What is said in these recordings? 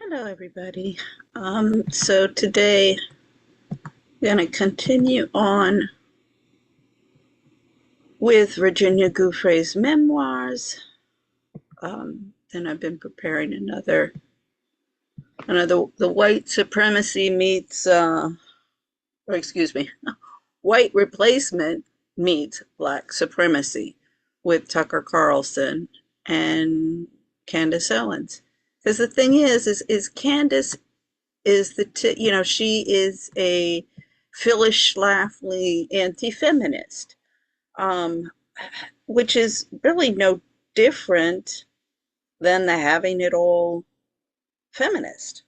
Hello, everybody. So today I'm going to continue on with Virginia Giuffre's memoirs. And I've been preparing another, the white supremacy meets, or excuse me, white replacement meets black supremacy with Tucker Carlson and Candace Owens. Because the thing is Candace is she is a Phyllis Schlafly anti-feminist, um, which is really no different than the having it all feminist.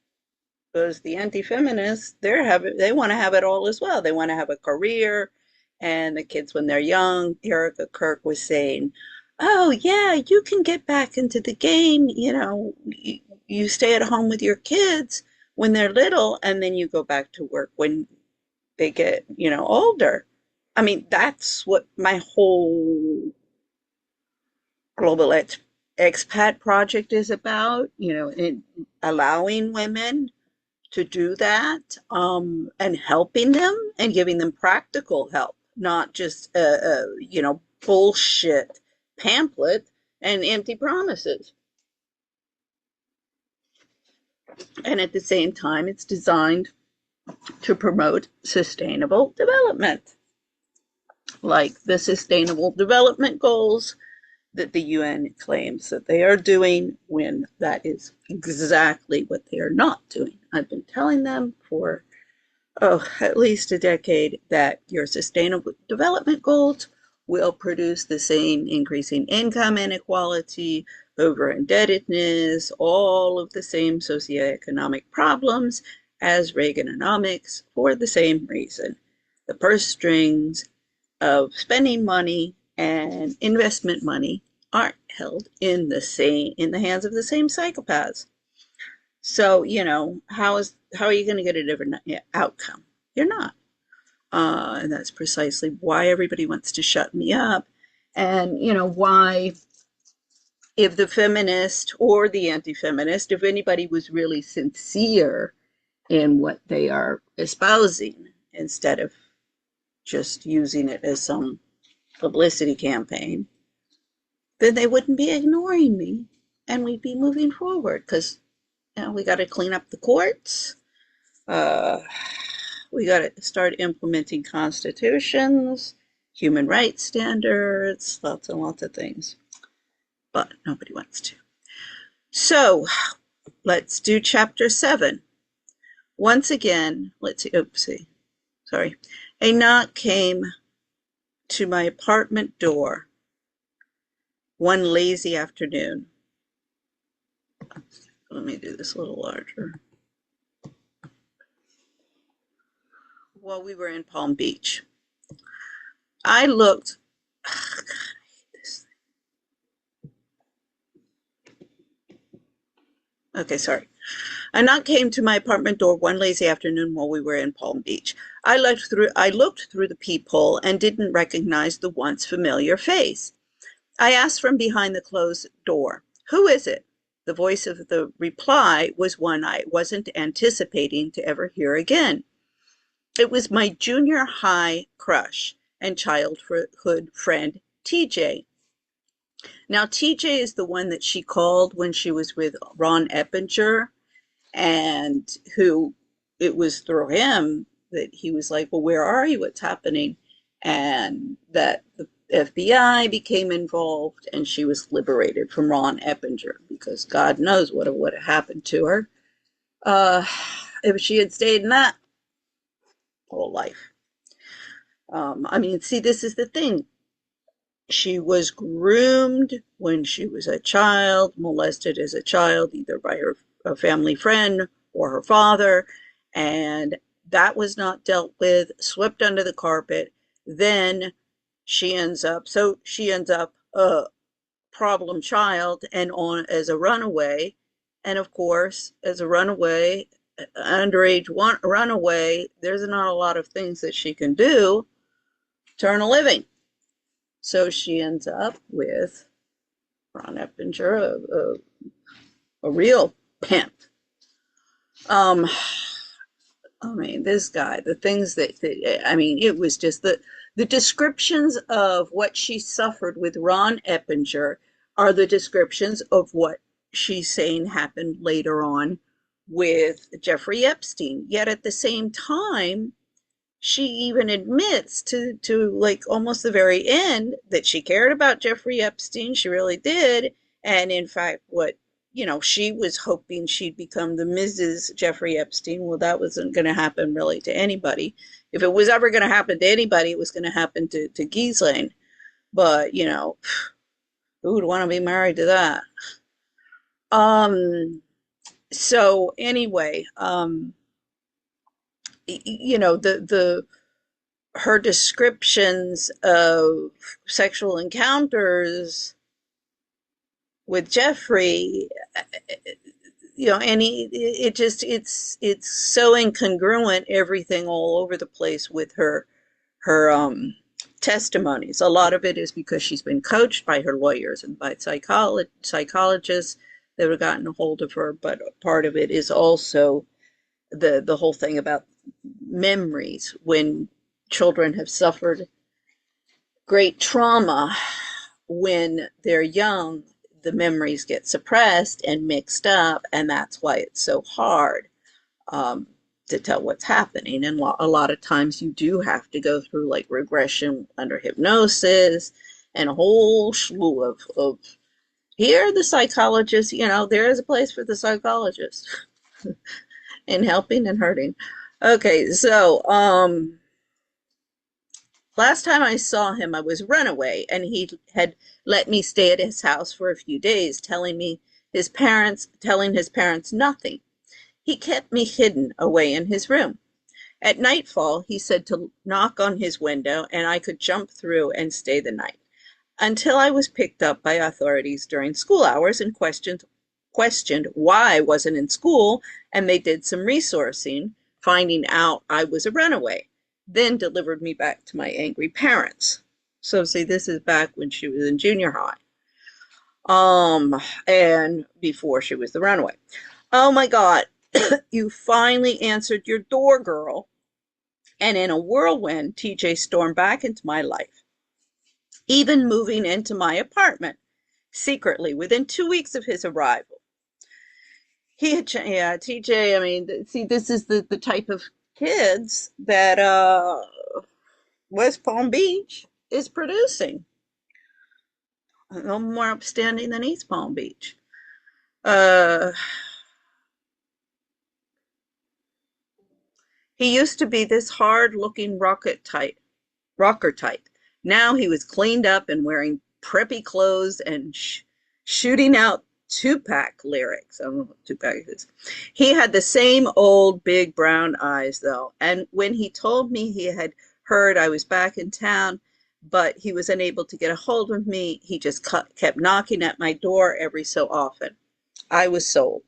Because the anti-feminists, they want to have it all as well. They want to have a career, and the kids when they're young. Erica Kirk was saying, "Oh yeah, you can get back into the game. You stay at home with your kids when they're little, and then you go back to work when they get, older." I mean, that's what my whole global expat project is about, in allowing women to do that, and helping them and giving them practical help, not just, bullshit pamphlet and empty promises. And at the same time, it's designed to promote sustainable development, like the Sustainable Development Goals that the UN claims that they are doing, when that is exactly what they are not doing. I've been telling them for, at least a decade that your Sustainable Development Goals will produce the same increasing income inequality, over indebtedness, all of the same socioeconomic problems as Reaganomics, for the same reason. The purse strings of spending money and investment money aren't held in the hands of the same psychopaths. So, how are you going to get a different outcome? You're not. And that's precisely why everybody wants to shut me up. And, why, if the feminist or the anti-feminist, if anybody was really sincere in what they are espousing, instead of just using it as some publicity campaign, then they wouldn't be ignoring me, and we'd be moving forward. Because we got to clean up the courts. We got to start implementing constitutions, human rights standards, lots and lots of things. But nobody wants to. So let's do chapter 7. Once again, let's see. Oopsie. Sorry. A knock came to my apartment door one lazy afternoon. Let me do this a little larger. While we were in Palm Beach, I looked. Oh, God, I hate this thing. Okay, sorry. A knock came to my apartment door one lazy afternoon while we were in Palm Beach. I looked through the peephole and didn't recognize the once familiar face. I asked from behind the closed door, "Who is it?" The voice of the reply was one I wasn't anticipating to ever hear again. It was my junior high crush and childhood friend, TJ. Now, TJ is the one that she called when she was with Ron Eppinger, and who, it was through him that he was like, "Well, where are you? What's happening?" And that the FBI became involved, and she was liberated from Ron Eppinger, because God knows what would have happened to her if she had stayed in that whole life. See, this is the thing. She was groomed when she was a child, molested as a child, either by a family friend or her father, and that was not dealt with, swept under the carpet. Then she ends up a problem child, and on as a runaway. And of course, as a runaway, underage runaway, there's not a lot of things that she can do to earn a living. So she ends up with Ron Eppinger, a real pimp. Um, I mean, this guy, the things I mean, it was just the descriptions of what she suffered with Ron Eppinger are the descriptions of what she's saying happened later on with Jeffrey Epstein. Yet at the same time, she even admits to like almost the very end that she cared about Jeffrey Epstein. She really did. And in fact, what she was hoping she'd become the Mrs. Jeffrey Epstein. Well, that wasn't going to happen really to anybody. If it was ever going to happen to anybody, it was going to happen to Ghislaine. But who would want to be married to that? So anyway, the her descriptions of sexual encounters with Jeffrey, and it's so incongruent, everything all over the place with her testimonies. A lot of it is because she's been coached by her lawyers and by psychologists that have gotten a hold of her, but part of it is also the whole thing about memories when children have suffered great trauma when they're young, the memories get suppressed and mixed up, and that's why it's so hard to tell what's happening. And a lot of times you do have to go through like regression under hypnosis and a whole slew of here the psychologist, there is a place for the psychologist in helping and hurting. Okay, so last time I saw him, I was runaway, and he had let me stay at his house for a few days, telling his parents nothing. He kept me hidden away in his room. At nightfall, he said to knock on his window, and I could jump through and stay the night, until I was picked up by authorities during school hours and questioned why I wasn't in school, and they did some resourcing, finding out I was a runaway, then delivered me back to my angry parents. So see, this is back when she was in junior high. And before she was the runaway. Oh my God, you finally answered your door, girl. And in a whirlwind, TJ stormed back into my life, even moving into my apartment secretly within 2 weeks of his arrival. He had, yeah, TJ, I mean, see, this is the type of kids that West Palm Beach is producing. No more upstanding than East Palm Beach. Uh, he used to be this hard-looking rocker type. Now he was cleaned up and wearing preppy clothes and shooting out Tupac lyrics. I don't know what Tupac is. He had the same old big brown eyes, though. And when he told me he had heard I was back in town, but he was unable to get a hold of me, he just kept knocking at my door every so often. I was sold.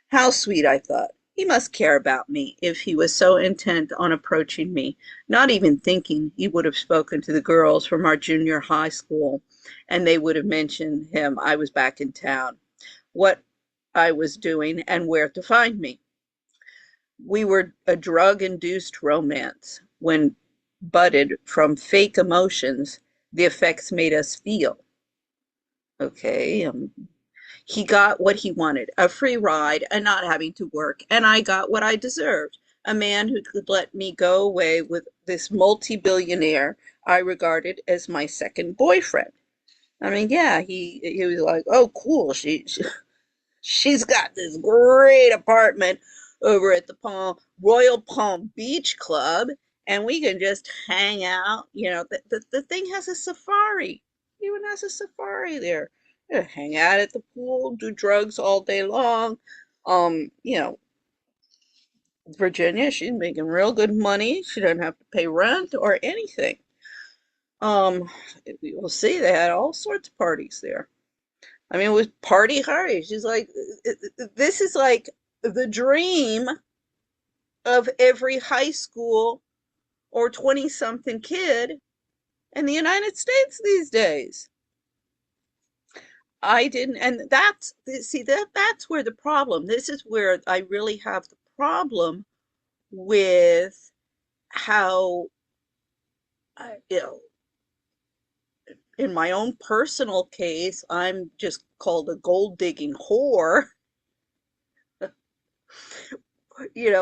How sweet, I thought. He must care about me if he was so intent on approaching me, not even thinking he would have spoken to the girls from our junior high school, and they would have mentioned him I was back in town, what I was doing, and where to find me. We were a drug-induced romance when budded from fake emotions the effects made us feel. Okay, he got what he wanted, a free ride and not having to work, and I got what I deserved, a man who could let me go away with this multi-billionaire I regarded as my second boyfriend. I mean, yeah, he was like, oh, cool, she's got this great apartment over at the Royal Palm Beach Club, and we can just hang out. The thing has a safari. It even has a safari there. Hang out at the pool, do drugs all day long. Um, you know, Virginia, she's making real good money. She doesn't have to pay rent or anything. Um, you'll see they had all sorts of parties there. I mean, it was party hard. She's like, this is like the dream of every high school or 20 something kid in the United States these days. I didn't, and see that's where the problem. This is where I really have the problem with how, you know, in my own personal case, I'm just called a gold digging whore,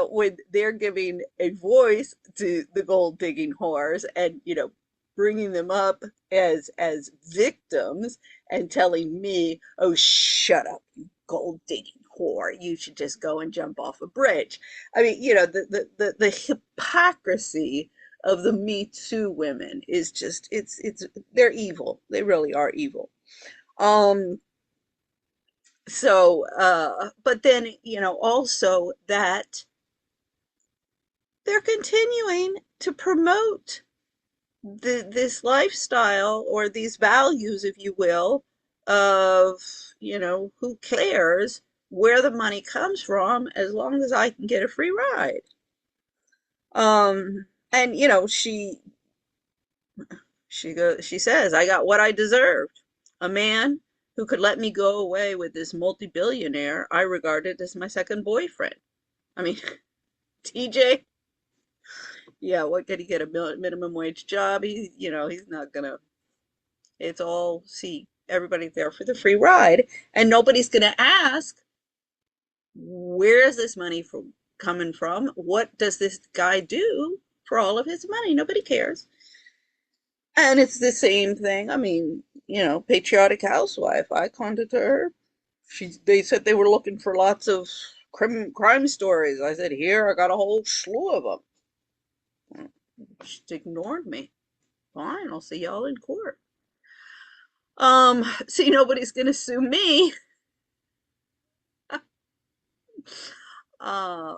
when they're giving a voice to the gold digging whores and, bringing them up as victims and telling me, oh, shut up, you gold digging whore. You should just go and jump off a bridge. I mean, the hypocrisy of the Me Too women is just, they're evil. They really are evil. Um, but then, also that they're continuing to promote this lifestyle or these values, if you will, of, who cares where the money comes from as long as I can get a free ride. And she says, I got what I deserved. A man who could let me go away with this multi-billionaire I regarded as my second boyfriend. I mean, TJ, yeah, what could he get, a minimum wage job? He's not gonna. It's all, see, everybody's there for the free ride, and nobody's gonna ask, where is this money coming from? What does this guy do for all of his money? Nobody cares. And it's the same thing. I mean, patriotic housewife. I contacted her. They said they were looking for lots of crime stories. I said, here, I got a whole slew of them. She ignored me. Fine, I'll see y'all in court. See, nobody's gonna sue me, uh,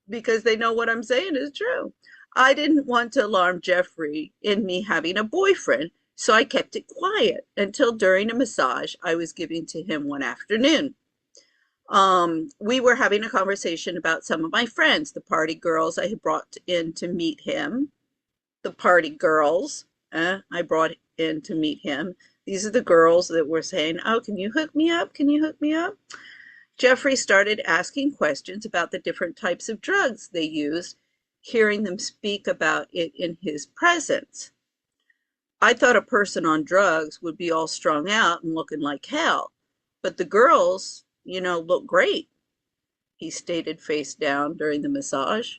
because they know what I'm saying is true. I didn't want to alarm Jeffrey in me having a boyfriend, so I kept it quiet until during a massage I was giving to him one afternoon. We were having a conversation about some of my friends, the party girls I had brought in to meet him. The party girls I brought in to meet him. These are the girls that were saying, oh, can you hook me up? Can you hook me up? Jeffrey started asking questions about the different types of drugs they used, hearing them speak about it in his presence. I thought a person on drugs would be all strung out and looking like hell, but the girls, look great, he stated face down during the massage.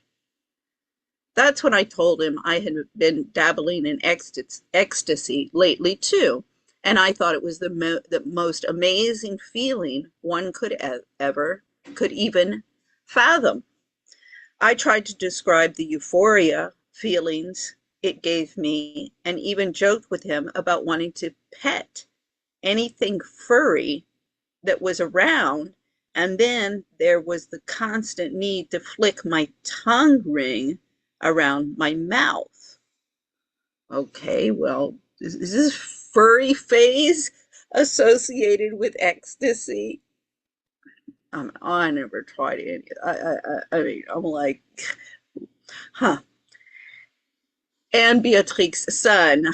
That's when I told him I had been dabbling in ecstasy lately too, and I thought it was the most amazing feeling one could even fathom. I tried to describe the euphoria feelings it gave me and even joked with him about wanting to pet anything furry that was around. And then there was the constant need to flick my tongue ring around my mouth. Okay, well, is this furry associated with ecstasy? I never tried any. I mean, I'm like, huh. And Beatrix's son,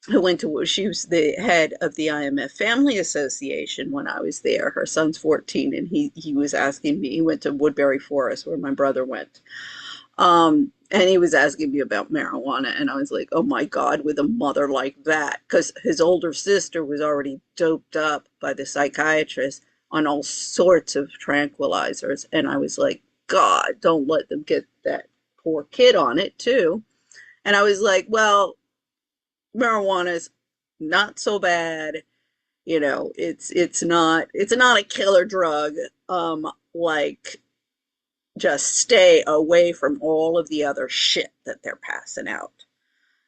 she was the head of the IMF Family Association when I was there. Her son's 14, and he was asking me. He went to Woodbury Forest, where my brother went. And he was asking me about marijuana, and I was like, oh my God, with a mother like that, because his older sister was already doped up by the psychiatrist on all sorts of tranquilizers. And I was like, God, don't let them get that poor kid on it too. And I was like, well, marijuana's not so bad. It's not a killer drug. Like, just stay away from all of the other shit that they're passing out.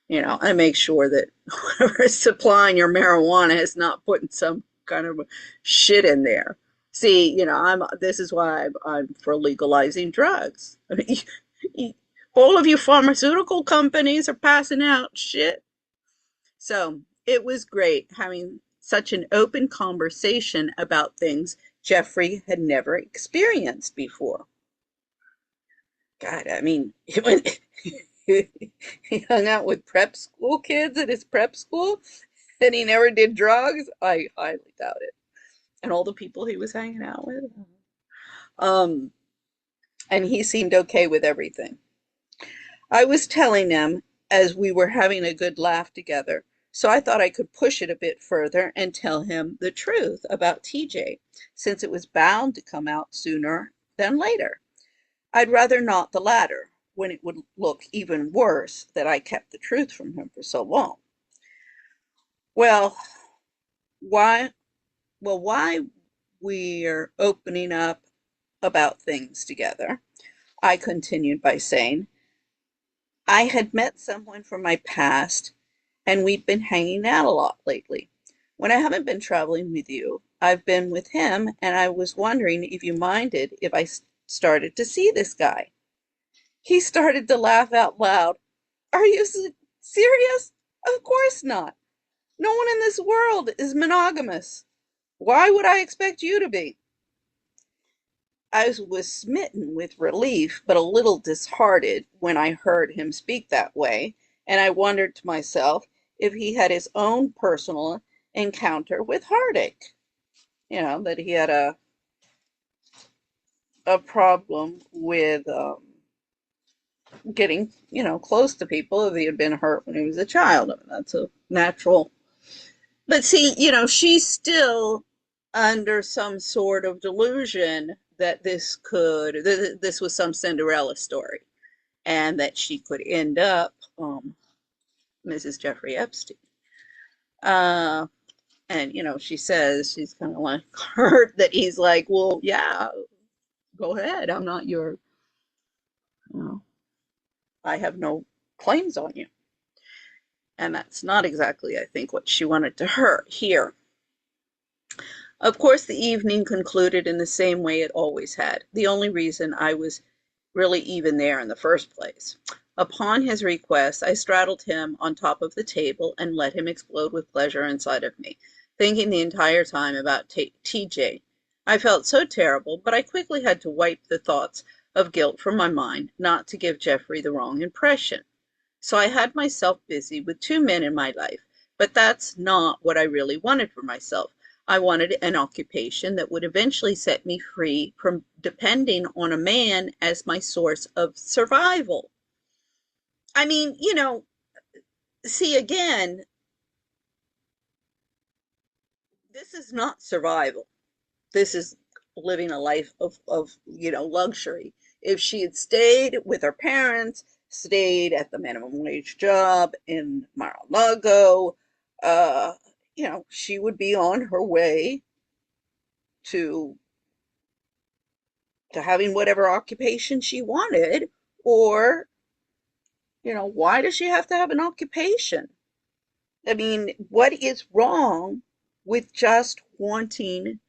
And make sure that whoever's supplying your marijuana is not putting some kind of shit in there. See, this is why I'm for legalizing drugs. I mean, all of you pharmaceutical companies are passing out shit. So it was great having such an open conversation about things Jeffrey had never experienced before. God, I mean, he hung out with prep school kids at his prep school. And he never did drugs? I highly doubt it. And all the people he was hanging out with. Um, and he seemed okay with everything. I was telling him as we were having a good laugh together, so I thought I could push it a bit further and tell him the truth about TJ, since it was bound to come out sooner than later. I'd rather not the latter, when it would look even worse that I kept the truth from him for so long. Well, why why we're opening up about things together, I continued by saying, I had met someone from my past and we've been hanging out a lot lately. When I haven't been traveling with you, I've been with him, and I was wondering if you minded if I started to see this guy. He started to laugh out loud. Are you serious? Of course not. No one in this world is monogamous. Why would I expect you to be? I was smitten with relief, but a little disheartened when I heard him speak that way, and I wondered to myself if he had his own personal encounter with heartache. That he had a problem with getting, close to people if he had been hurt when he was a child. I mean, that's a natural. But see, she's still under some sort of delusion that this was some Cinderella story, and that she could end up Mrs. Jeffrey Epstein. Uh, and she says she's kind of like hurt that he's like, well, yeah, go ahead. I'm not your, you know, I have no claims on you. And that's not exactly, I think, what she wanted to hear. Of course, the evening concluded in the same way it always had. The only reason I was really even there in the first place. Upon his request, I straddled him on top of the table and let him explode with pleasure inside of me, thinking the entire time about TJ. I felt so terrible, but I quickly had to wipe the thoughts of guilt from my mind, not to give Geoffrey the wrong impression. So I had myself busy with two men in my life, but that's not what I really wanted for myself. I wanted an occupation that would eventually set me free from depending on a man as my source of survival. I mean, see, again, this is not survival. This is living a life of luxury. If she had stayed with her parents, stayed at the minimum wage job in Mar-a-Lago, she would be on her way to having whatever occupation she wanted. Or, why does she have to have an occupation? I mean, what is wrong with just wanting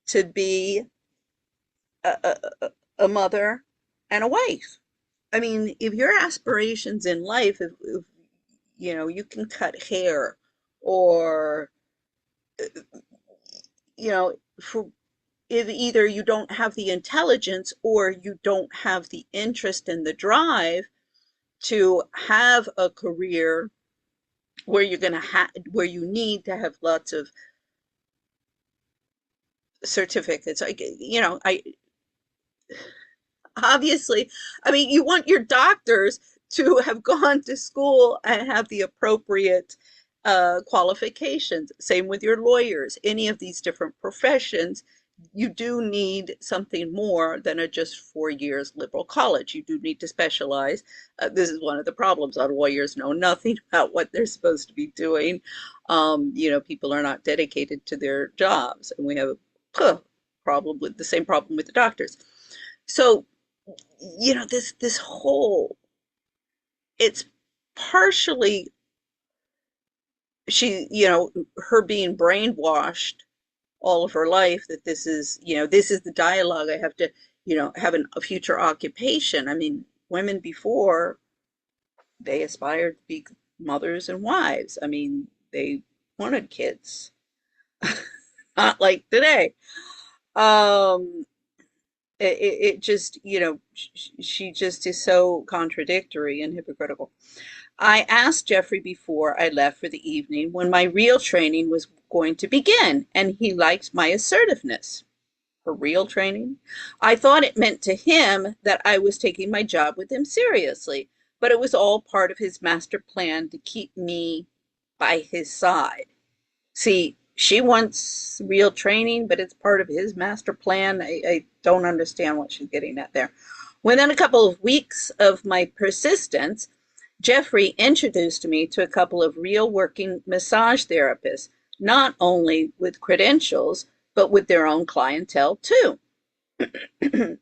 to be a, a mother and a wife? I mean, if your aspirations in life, if you can cut hair, or for if either you don't have the intelligence or you don't have the interest and the drive to have a career where you're going to have where you need to have lots of certificates. I obviously, I mean, you want your doctors to have gone to school and have the appropriate qualifications. Same with your lawyers. Any of these different professions, you do need something more than a just 4 years liberal college. You do need to specialize. This is one of the problems. Our lawyers know nothing about what they're supposed to be doing. People are not dedicated to their jobs, and we have a problem with the same problem with the doctors. So, this whole, it's partially her being brainwashed all of her life that this is the dialogue. I have to, have a future occupation. I mean, women before, they aspired to be mothers and wives. I mean, they wanted kids, not like today. Um, it just, she just is so contradictory and hypocritical. I asked Giuffre before I left for the evening when my real training was going to begin, and he liked my assertiveness. For real training? I thought it meant to him that I was taking my job with him seriously, but it was all part of his master plan to keep me by his side. See, she wants real training, but it's part of his master plan. I don't understand what she's getting at there. Within a couple of weeks of my persistence, Giuffre introduced me to a couple of real working massage therapists, not only with credentials, but with their own clientele too.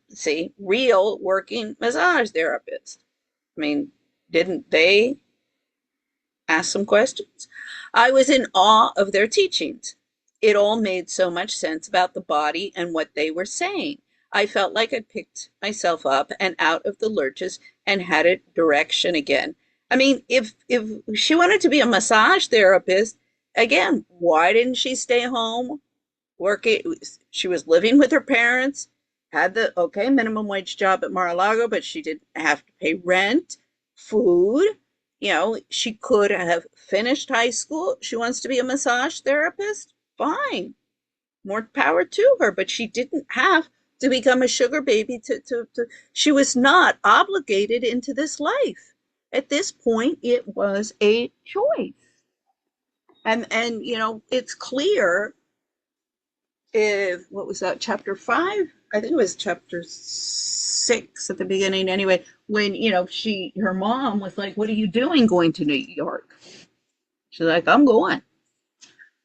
See, real working massage therapists. I mean, didn't they ask some questions? I was in awe of their teachings. It all made so much sense about the body and what they were saying. I felt like I'd picked myself up and out of the lurches and had a direction again. I mean, if she wanted to be a massage therapist, again, why didn't she stay home working? She was living with her parents, had the okay minimum wage job at Mar-a-Lago, but she didn't have to pay rent, food. You know, she could have finished high school. She wants to be a massage therapist. Fine, more power to her. But she didn't have to become a sugar baby to she was not obligated into this life. At this point, it was a choice. And you know, it's clear if what was that, chapter 5? I think it was chapter 6 at the beginning anyway, when you know her mom was like, what are you doing going to New York? She's like, I'm going.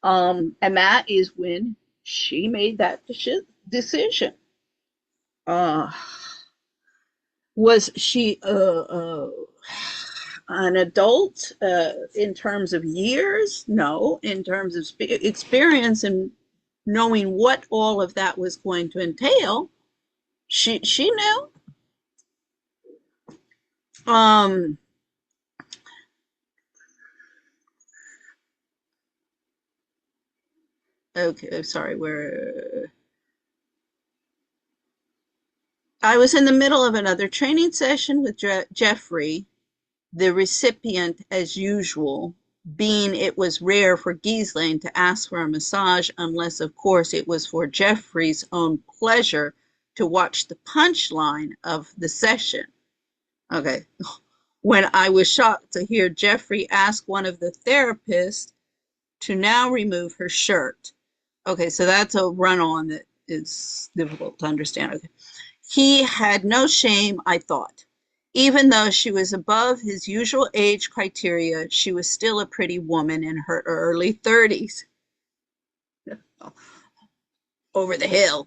And that is when she made that decision. uh was she an adult in terms of years? No. In terms of experience and knowing what all of that was going to entail, she knew. Um, okay, sorry, where I was in the middle of another training session with Giuffre, the recipient, as usual, being it was rare for Ghislaine to ask for a massage unless, of course, it was for Giuffre's own pleasure to watch the punchline of the session. Okay. When I was shocked to hear Giuffre ask one of the therapists to now remove her shirt. Okay, so that's a run-on that is difficult to understand. Okay. He had no shame, I thought. Even though she was above his usual age criteria, she was still a pretty woman in her early 30s. Over the hill.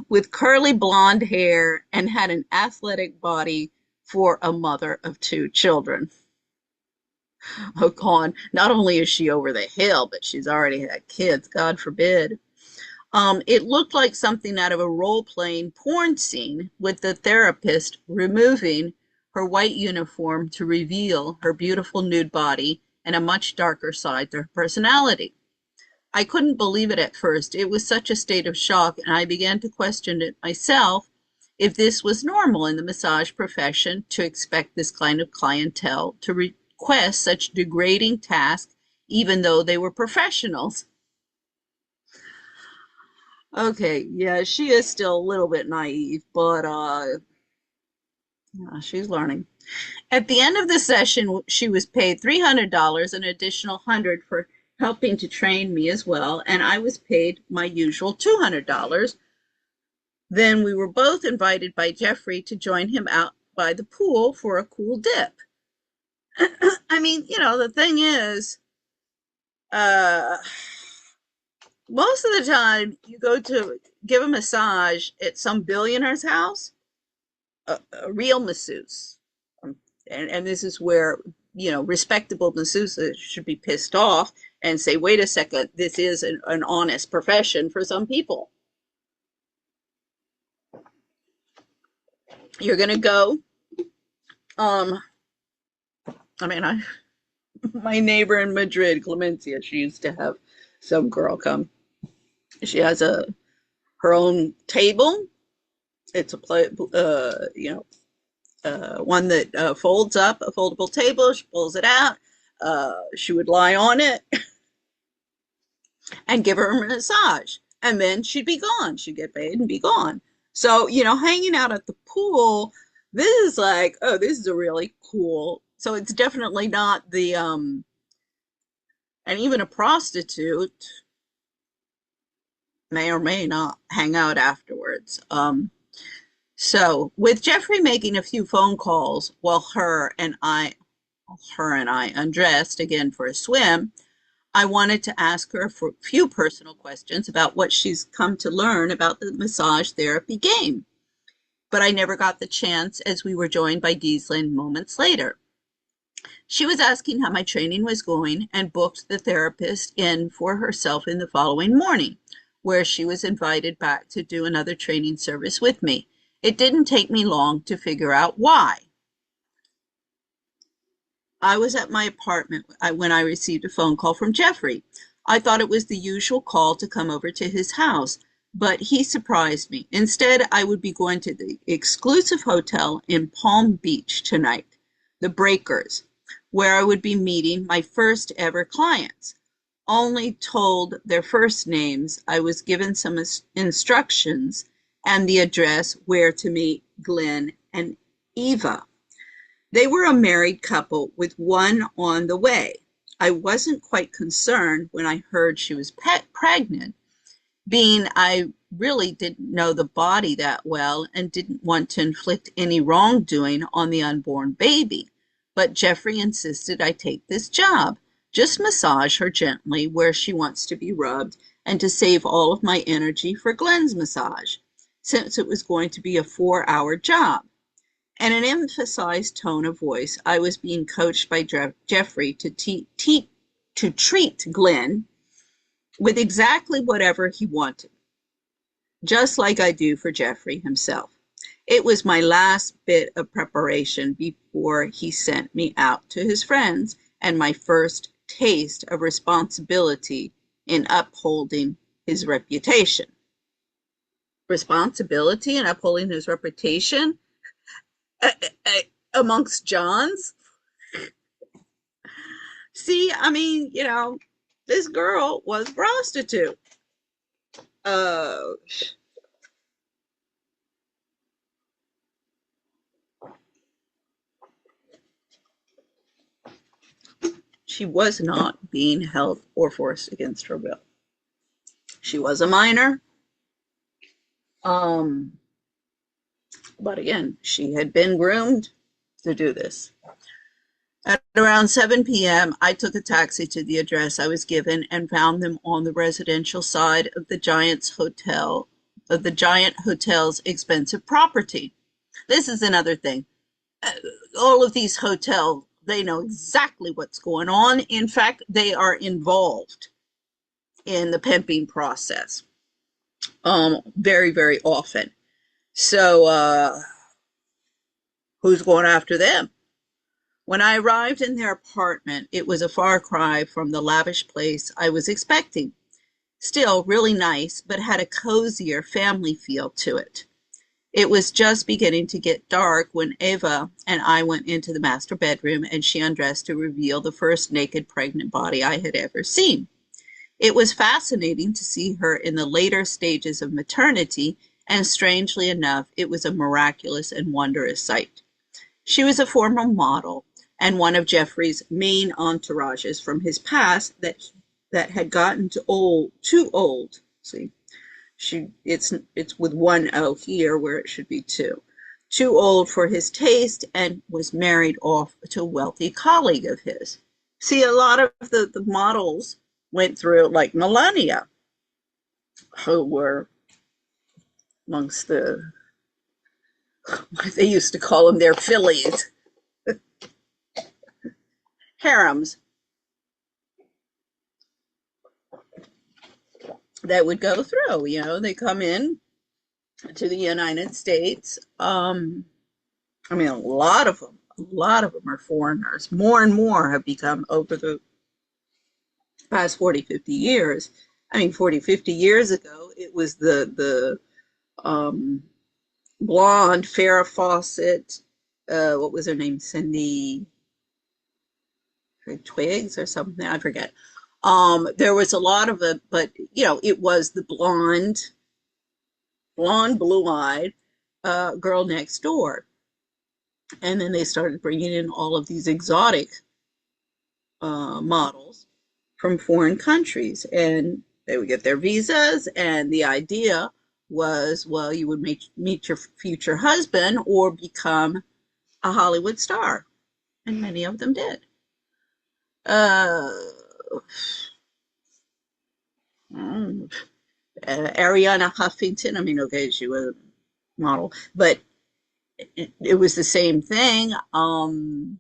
With curly blonde hair and had an athletic body for a mother of 2 children. Oh, Con, not only is she over the hill, but she's already had kids, God forbid. It looked like something out of a role-playing porn scene with the therapist removing her white uniform to reveal her beautiful nude body and a much darker side to her personality. I couldn't believe it at first. It was such a state of shock, and I began to question it myself if this was normal in the massage profession to expect this kind of clientele to request such degrading tasks even though they were professionals. Okay, yeah, she is still a little bit naive, but yeah, she's learning. At the end of the session, she was paid $300, an additional 100 for helping to train me as well, and I was paid my usual $200. Then we were both invited by Giuffre to join him out by the pool for a cool dip. I mean, you know, the thing is, uh, most of the time you go to give a massage at some billionaire's house, a real masseuse. And this is where, you know, respectable masseuses should be pissed off and say, wait a second, this is an honest profession for some people. You're going to go. I mean, my neighbor in Madrid, Clemencia, she used to have some girl come. She has her own table. It's a play, you know, one that folds up, a foldable table. She pulls it out. She would lie on it and give her a massage. And then she'd be gone. She'd get paid and be gone. So, hanging out at the pool, this is like, oh, this is a really cool. So it's definitely not and even a prostitute may or may not hang out afterwards. So with Giuffre making a few phone calls while her and I undressed again for a swim, I wanted to ask her a few personal questions about what she's come to learn about the massage therapy game. But I never got the chance as we were joined by Giesland moments later. She was asking how my training was going and booked the therapist in for herself in the following morning, where she was invited back to do another training service with me. It didn't take me long to figure out why. I was at my apartment when I received a phone call from Giuffre. I thought it was the usual call to come over to his house, but he surprised me. Instead, I would be going to the exclusive hotel in Palm Beach tonight, the Breakers, where I would be meeting my first ever clients. Only told their first names, I was given some instructions and the address where to meet Glenn and Eva. They were a married couple with one on the way. I wasn't quite concerned when I heard she was pregnant, being I really didn't know the body that well and didn't want to inflict any wrongdoing on the unborn baby. But Giuffre insisted I take this job. Just massage her gently where she wants to be rubbed and to save all of my energy for Glenn's massage, since it was going to be a 4-hour job. And an emphasized tone of voice, I was being coached by Giuffre to treat Glenn with exactly whatever he wanted, just like I do for Giuffre himself. It was my last bit of preparation before he sent me out to his friends and my first taste of responsibility in upholding his reputation. Responsibility in upholding his reputation? Amongst Johns? See, I mean, this girl was a prostitute. She was not being held or forced against her will. She was a minor. But again, she had been groomed to do this. At around 7 p.m., I took a taxi to the address I was given and found them on the residential side of the Giant Hotel's expensive property. This is another thing. All of these hotels, they know exactly what's going on. In fact, they are involved in the pimping process very, very often. So who's going after them? When I arrived in their apartment, it was a far cry from the lavish place I was expecting. Still really nice, but had a cozier family feel to it. It was just beginning to get dark when Eva and I went into the master bedroom and she undressed to reveal the first naked pregnant body I had ever seen. It was fascinating to see her in the later stages of maternity, and strangely enough, it was a miraculous and wondrous sight. She was a former model and one of Giuffre's main entourages from his past that had gotten too old. See, it's with one O here where it should be two. Too old for his taste and was married off to a wealthy colleague of his. See, a lot of the models went through, like Melania, who were amongst they used to call them their fillies, harems, that would go through, they come in to the United States. I mean, a lot of them are foreigners. More and more have become over the past 40, 50 years. I mean, 40, 50 years ago, it was the blonde Farrah Fawcett, what was her name? Cindy Twigs or something. I forget. There was a lot of it, but it was the blonde, blue-eyed girl next door. And then they started bringing in all of these exotic models from foreign countries, and they would get their visas. And the idea was, well, you would meet your future husband or become a Hollywood star, and many of them did. Uh, mm, Ariana Huffington. I mean, okay, she was a model, but it was the same thing. What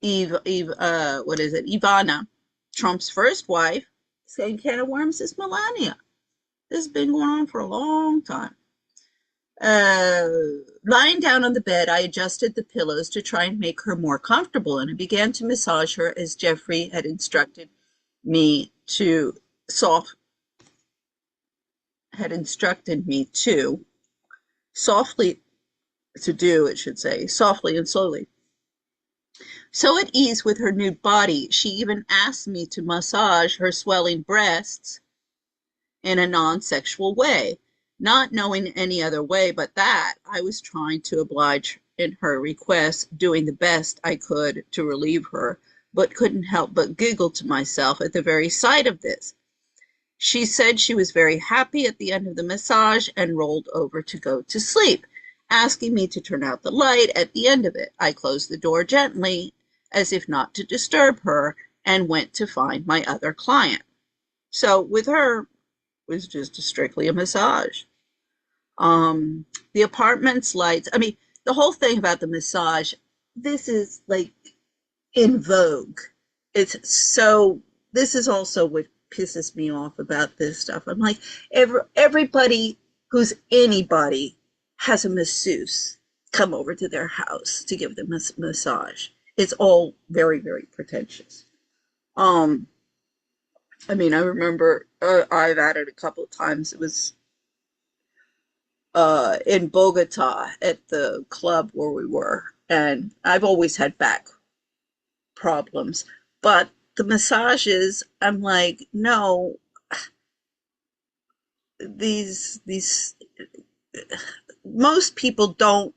is it? Ivana, Trump's first wife, same can of worms as Melania. This has been going on for a long time. Lying down on the bed, I adjusted the pillows to try and make her more comfortable, and I began to massage her as Giuffre had instructed me to softly to do, it should say, softly and slowly. So at ease with her nude body, she even asked me to massage her swelling breasts in a non-sexual way, not knowing any other way but that. I was trying to oblige in her request, doing the best I could to relieve her, but couldn't help but giggle to myself at the very sight of this. She said she was very happy at the end of the massage and rolled over to go to sleep, asking me to turn out the light at the end of it. I closed the door gently, as if not to disturb her, and went to find my other client. So with her, it was just strictly a massage. The apartment's lights, I mean, the whole thing about the massage, this is like in vogue. This is also what pisses me off about this stuff. I'm like, everybody who's anybody has a masseuse come over to their house to give them a massage. It's all very, very pretentious. I mean, I remember I've had it a couple of times. It was in Bogota at the club where we were, and I've always had back problems, but the massages, I'm like, no, these most people don't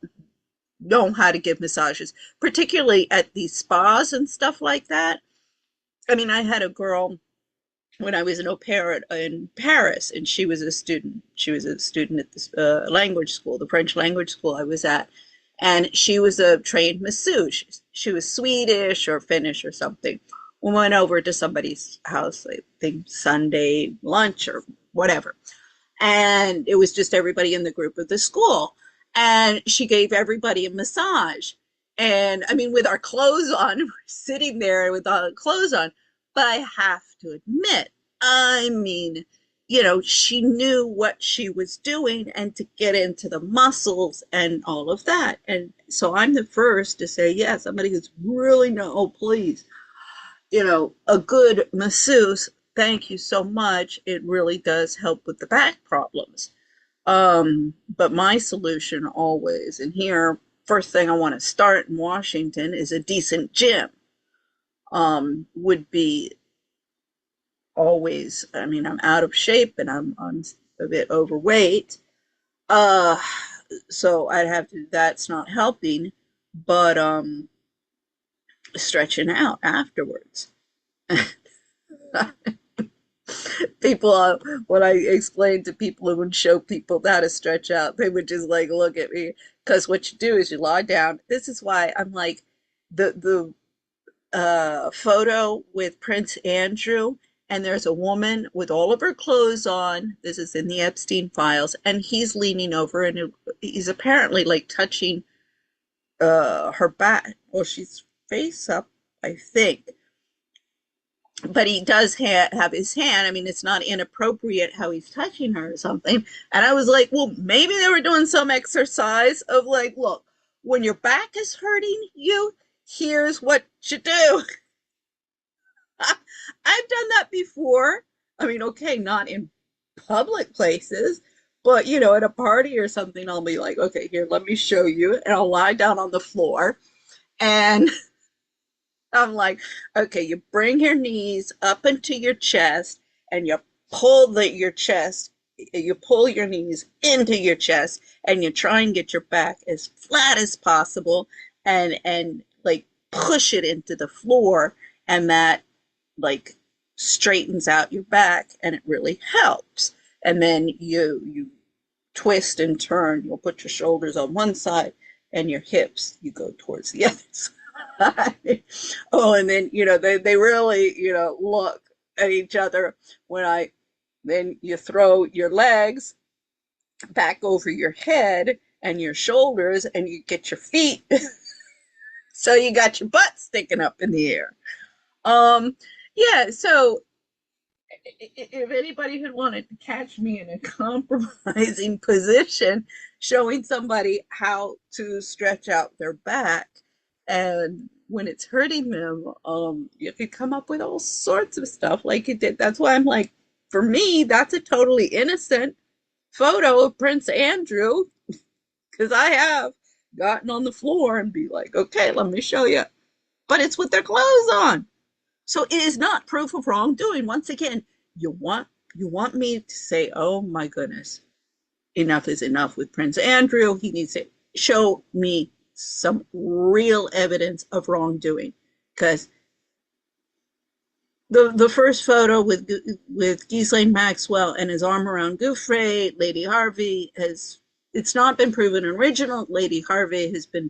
know how to give massages, particularly at these spas and stuff like that. I mean, I had a girl when I was an au pair in Paris, and she was a student. She was a student at the language school, the French language school I was at, and she was a trained masseuse. She was Swedish or Finnish or something. We went over to somebody's house, I think Sunday lunch or whatever, and it was just everybody in the group of the school. And she gave everybody a massage. And I mean, with our clothes on, we're sitting there with all the clothes on. But I have to admit, I mean, she knew what she was doing and to get into the muscles and all of that. And so I'm the first to say, yeah, somebody who's really, oh, please, a good masseuse, thank you so much. It really does help with the back problems. But my solution always, and here, first thing I want to start in Washington is a decent gym. Would be always, I mean, I'm out of shape and I'm a bit overweight. Uh, so I'd have to, that's not helping, but stretching out afterwards. People, when I explained to people who would show people how to stretch out, they would just like look at me, because what you do is you lie down. This is why I'm like the photo with Prince Andrew, and there's a woman with all of her clothes on. This is in the Epstein files, and he's leaning over, and he's apparently like touching her back. Well, she's face up, I think. But he does have his hand. I mean, it's not inappropriate how he's touching her or something. And I was like, well, maybe they were doing some exercise of like, look, when your back is hurting you, here's what you do. I've done that before. I mean, okay, not in public places, But, at a party or something, I'll be like, okay, here, let me show you. And I'll lie down on the floor. And I'm like, okay, you bring your knees up into your chest and you you pull your knees into your chest and you try and get your back as flat as possible and like push it into the floor, and that like straightens out your back and it really helps. And then you twist and turn. You'll put your shoulders on one side and your hips, you go towards the other side. Oh, and then, they really, look at each other then you throw your legs back over your head and your shoulders and you get your feet. So you got your butt sticking up in the air. Yeah, so if anybody had wanted to catch me in a compromising position, showing somebody how to stretch out their back, and when it's hurting them, you could come up with all sorts of stuff like it did. That's why I'm like, for me, that's a totally innocent photo of Prince Andrew, because I have gotten on the floor and be like, okay, let me show you. But it's with their clothes on. So it is not proof of wrongdoing. Once again, you want me to say, oh my goodness, enough is enough with Prince Andrew. He needs to show me some real evidence of wrongdoing. Because the first photo with Ghislaine Maxwell and his arm around Giuffre, Lady Harvey, it's not been proven original. Lady Harvey has been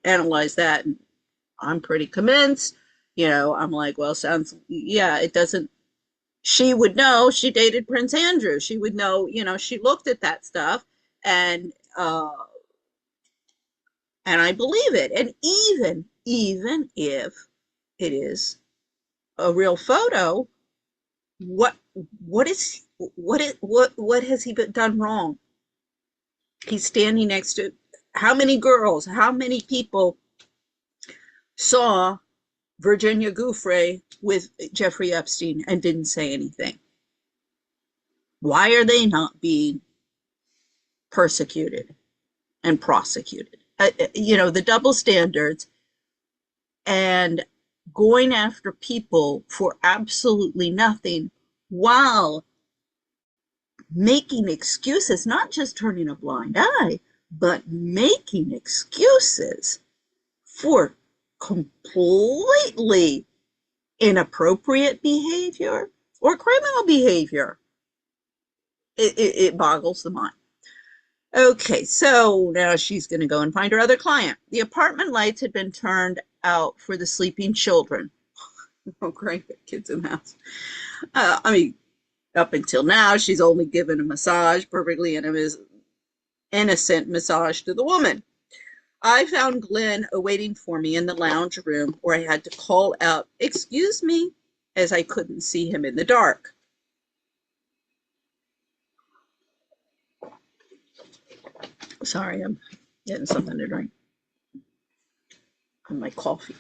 analyzed that, and I'm pretty convinced. I'm like, well, it doesn't. She would know. She dated Prince Andrew. She would know. She looked at that stuff, and I believe it. And even if it is a real photo, what has he done wrong? He's standing next to how many girls, how many people saw Virginia Giuffre with Jeffrey Epstein and didn't say anything? Why are they not being persecuted and prosecuted? The double standards and going after people for absolutely nothing while making excuses, not just turning a blind eye, but making excuses for completely inappropriate behavior or criminal behavior. It boggles the mind. Okay, so now she's going to go and find her other client. The apartment lights had been turned out for the sleeping children. Oh, great, kids in the house. Up until now, she's only given a massage, perfectly innocent massage to the woman. I found Glenn awaiting for me in the lounge room where I had to call out, "Excuse me," as I couldn't see him in the dark. Sorry, I'm getting something to drink. And my coffee.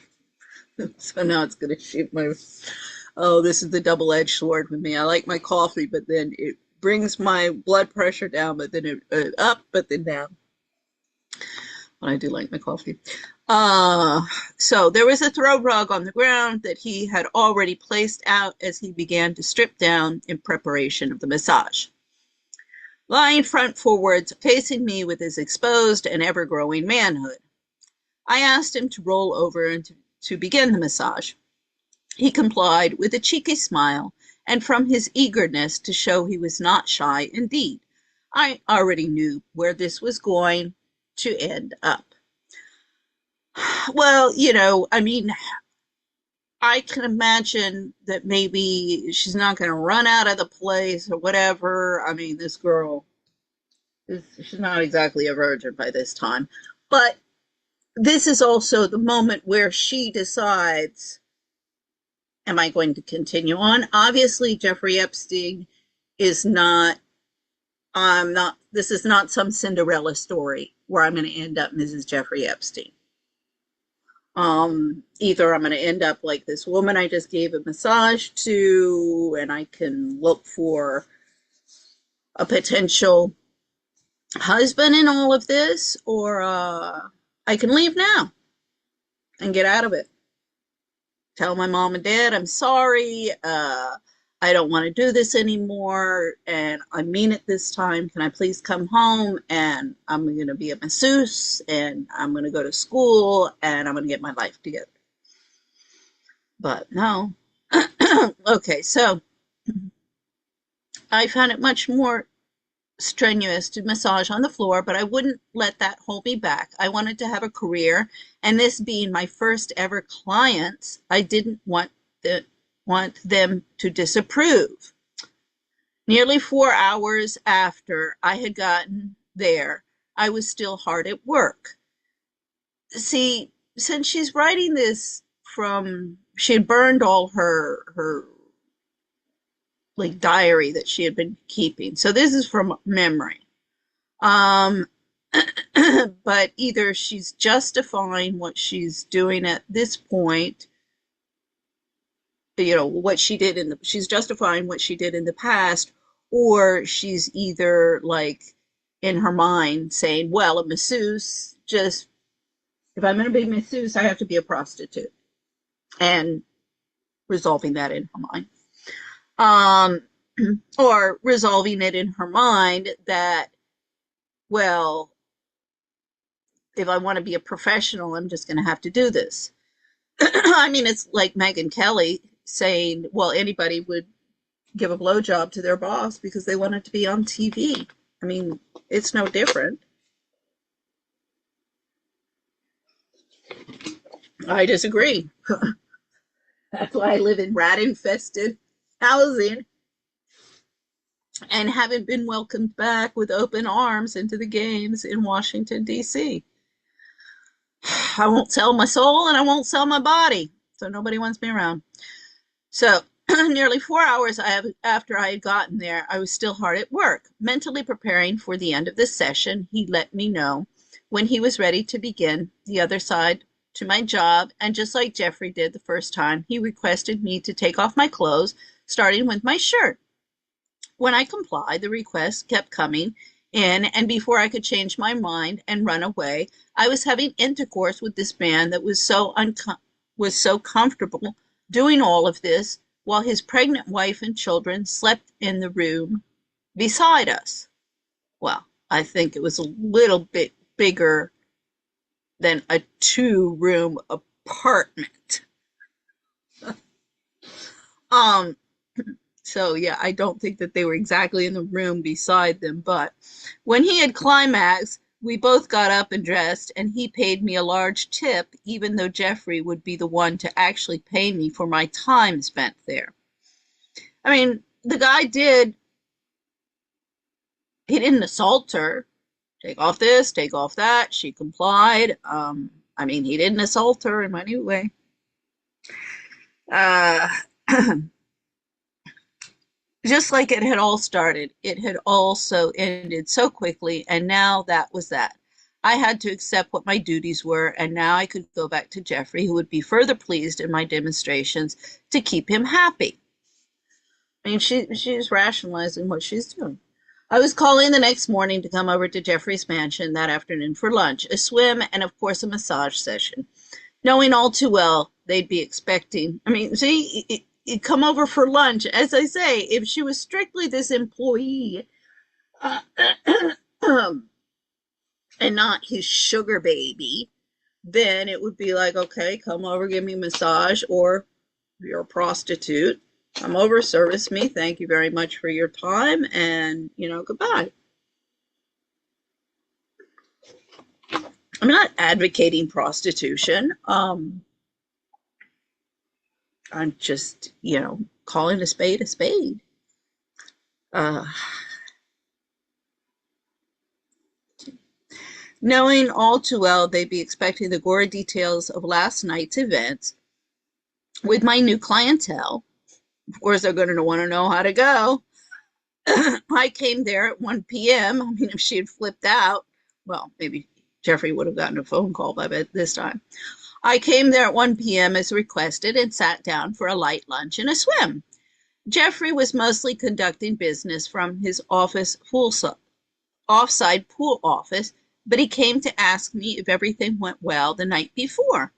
So now it's going to shoot my... Oh, this is the double-edged sword with me. I like my coffee, but then it brings my blood pressure down, but then up, but then down. I do like my coffee. So there was a throw rug on the ground that he had already placed out as he began to strip down in preparation of the massage. Lying front forwards, facing me with his exposed and ever-growing manhood, I asked him to roll over and to begin the massage. He complied with a cheeky smile, and from his eagerness to show he was not shy indeed, I already knew where this was going to end up. Well, I can imagine that maybe she's not going to run out of the place or whatever. This girl, she's not exactly a virgin by this time. But this is also the moment where she decides, am I going to continue on? Obviously, Jeffrey Epstein is not, this is not some Cinderella story where I'm going to end up Mrs. Jeffrey Epstein. Either I'm going to end up like this woman I just gave a massage to, and I can look for a potential husband in all of this, or I can leave now and get out of it. Tell my mom and dad I'm sorry. I don't want to do this anymore, and I mean it this time. Can I please come home? And I'm going to be a masseuse, and I'm going to go to school, and I'm going to get my life together. But no. Okay, so I found it much more strenuous to massage on the floor, but I wouldn't let that hold me back. I wanted to have a career, and this being my first ever clients, I didn't want them to disapprove. Nearly 4 hours after I had gotten there, I was still hard at work. See, since she's writing this she had burned all her like diary that she had been keeping. So this is from memory. But either she's justifying what she's doing at this point, what she did she's justifying what she did in the past, or she's either like in her mind saying, well, a masseuse, just if I'm going to be a masseuse, I have to be a prostitute, and resolving that in her mind. Or resolving it in her mind that, well, if I want to be a professional, I'm just going to have to do this. I mean, it's like Megyn Kelly saying, well, anybody would give a blowjob to their boss because they wanted to be on TV. I mean, it's no different. I disagree. That's why I live in rat-infested housing and haven't been welcomed back with open arms into the games in Washington, D.C. I won't sell my soul and I won't sell my body, so nobody wants me around. So nearly 4 hours after I had gotten there, I was still hard at work, mentally preparing for the end of the session. He let me know when he was ready to begin the other side to my job, and just like Giuffre did the first time, he requested me to take off my clothes, starting with my shirt. When I complied, the request kept coming in, and before I could change my mind and run away, I was having intercourse with this man that was so comfortable doing all of this while his pregnant wife and children slept in the room beside us. Well, I think it was a little bit bigger than a 2-room apartment. So yeah, I don't think that they were exactly in the room beside them, but when he had climaxed, we both got up and dressed, and he paid me a large tip, even though Giuffre would be the one to actually pay me for my time spent there. I mean, the guy he didn't assault her. Take off this, take off that. She complied. I mean, he didn't assault her in any way. Just like it had all started, it had also ended so quickly, and now that was that. I had to accept what my duties were, and now I could go back to Giuffre, who would be further pleased in my demonstrations to keep him happy. I mean, she's rationalizing what she's doing. I was calling the next morning to come over to Giuffre's mansion that afternoon for lunch, a swim, and of course a massage session, knowing all too well they'd be expecting. I mean, see, you come over for lunch. As I say, if she was strictly this employee and not his sugar baby, then it would be like, okay, come over, give me a massage, or you're a prostitute. Come over, service me. Thank you very much for your time, and, goodbye. I'm not advocating prostitution. I'm just, calling a spade a spade. Knowing all too well they'd be expecting the gory details of last night's events with my new clientele. Of course, they're going to want to know how to go. I came there at 1 p.m. I mean, if she had flipped out, well, maybe Giuffre would have gotten a phone call by this time. I came there at 1 p.m. as requested and sat down for a light lunch and a swim. Giuffre was mostly conducting business from his office poolside. offside pool office, but he came to ask me if everything went well the night before.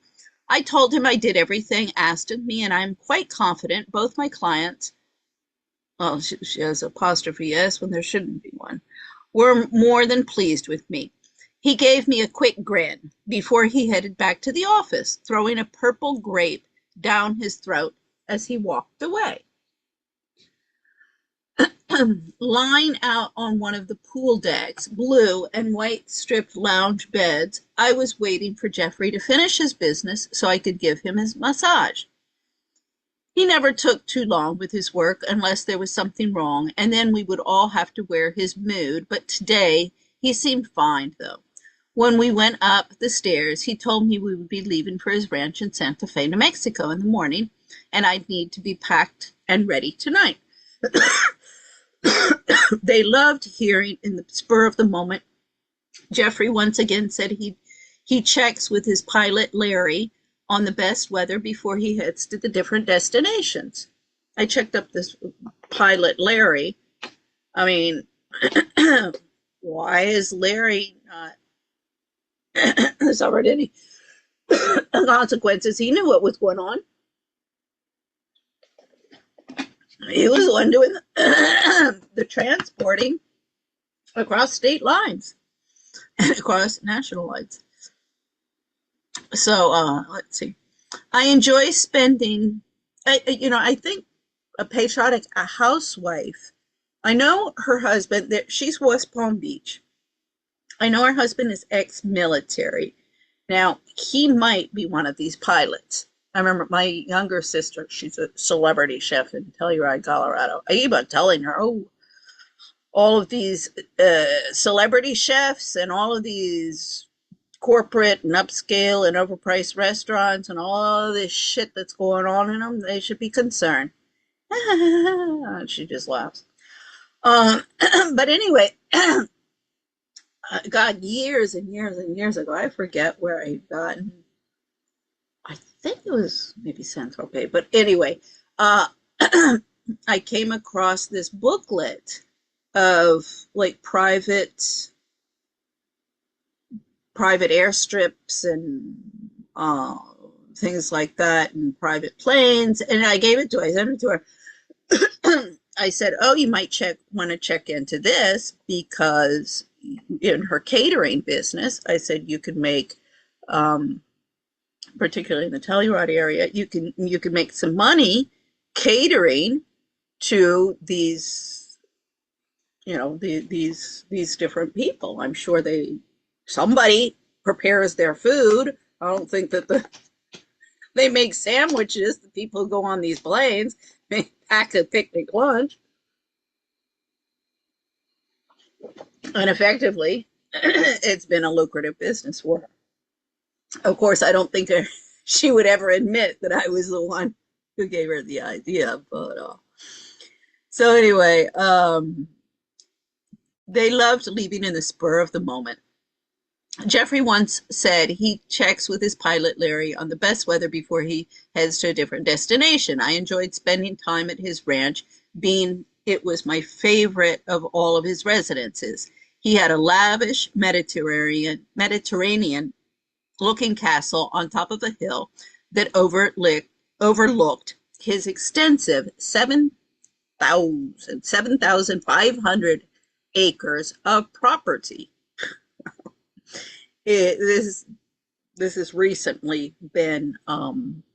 I told him I did everything asked of me, and I'm quite confident both my clients, well, she has apostrophe S when there shouldn't be one, were more than pleased with me. He gave me a quick grin before he headed back to the office, throwing a purple grape down his throat as he walked away. Lying out on one of the pool decks, blue and white stripped lounge beds, I was waiting for Giuffre to finish his business so I could give him his massage. He never took too long with his work unless there was something wrong, and then we would all have to wear his mood, but today he seemed fine, though. When we went up the stairs, he told me we would be leaving for his ranch in Santa Fe, New Mexico in the morning, and I'd need to be packed and ready tonight. They loved hearing in the spur of the moment. Giuffre once again said he checks with his pilot Larry on the best weather before he heads to the different destinations. I checked up this pilot Larry. I mean, why is Larry not suffered any consequences? He knew what was going on. He was the one doing the transporting across state lines and across national lines. So let's see. I enjoy spending. I think a patriotic, a housewife. I know her husband. She's West Palm Beach. I know her husband is ex-military. Now he might be one of these pilots. I remember my younger sister, she's a celebrity chef in Telluride, Colorado. I keep on telling her, all of these celebrity chefs and all of these corporate and upscale and overpriced restaurants and all this shit that's going on in them, they should be concerned. She just laughs. But anyway, God, years and years and years ago, I forget where I got. I think it was maybe Saint-Tropez, but anyway, I came across this booklet of like private airstrips and things like that, and private planes, and I gave it to her. I sent it to her. I said, "Oh, you might want to check into this because in her catering business," I said, "you could make." Particularly in the Telluride area, you can make some money catering to these, these different people. I'm sure somebody prepares their food. I don't think that they make sandwiches. The people who go on these planes may pack a picnic lunch, and effectively, it's been a lucrative business for her. Of course, I don't think she would ever admit that I was the one who gave her the idea. But so anyway, they loved leaving in the spur of the moment. Giuffre once said he checks with his pilot Larry on the best weather before he heads to a different destination. I enjoyed spending time at his ranch, being it was my favorite of all of his residences. He had a lavish Mediterranean looking castle on top of a hill that overlooked his extensive 7,500 acres of property. This has recently been,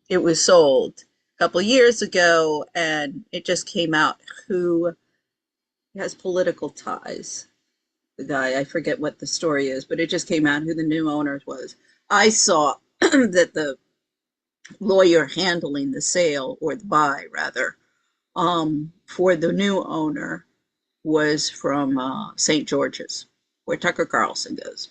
it was sold a couple of years ago, and it just came out who has political ties. The guy, I forget what the story is, but it just came out who the new owner was. I saw that the lawyer handling the sale, or the buy rather, for the new owner was from St. George's, where Tucker Carlson goes.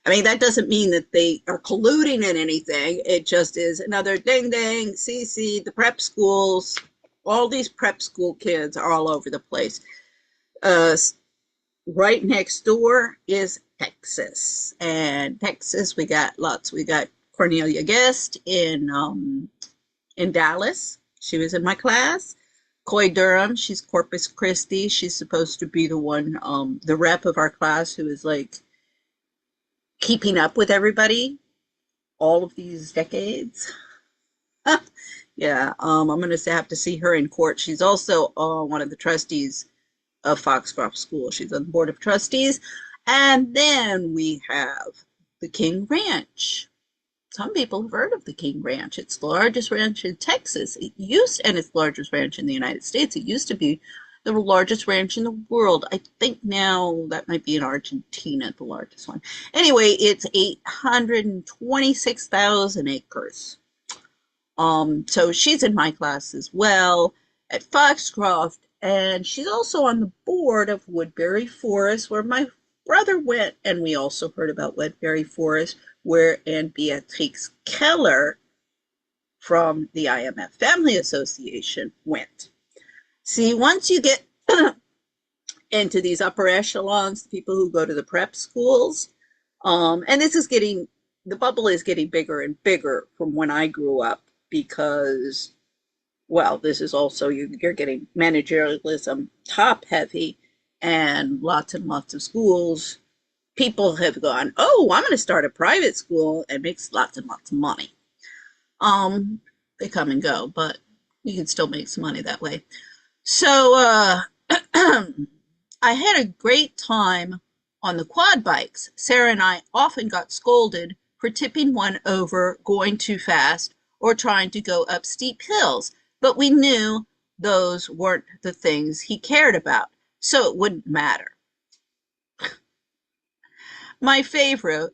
I mean, that doesn't mean that they are colluding in anything. It just is another ding ding, CC, the prep schools, all these prep school kids are all over the place. Right next door is Texas, and Texas, we got Cornelia Guest in Dallas. She was in my class. Coy Durham, she's Corpus Christi. She's supposed to be the one, the rep of our class who is like keeping up with everybody all of these decades. Yeah, I'm gonna have to see her in court. She's also one of the trustees of Foxcroft School. She's on the board of trustees. And then we have the King Ranch. Some people have heard of the King Ranch. It's the largest ranch in Texas. And it's the largest ranch in the United States. It used to be the largest ranch in the world. I think now that might be in Argentina, the largest one. Anyway, it's 826,000 acres. So she's in my class as well at Foxcroft, and she's also on the board of Woodbury Forest, where my brother went, and we also heard about Woodbury Forest, where Anne Beatrix Keller from the IMF Family Association went. See, once you get into these upper echelons, the people who go to the prep schools, and the bubble is getting bigger and bigger from when I grew up, because, well, this is also, you're getting managerialism top heavy, and lots of schools. People have gone, oh, I'm going to start a private school and makes lots and lots of money. They come and go, but you can still make some money that way. So I had a great time on the quad bikes. Sarah and I often got scolded for tipping one over, going too fast, or trying to go up steep hills, but we knew those weren't the things he cared about, so it wouldn't matter. My favorite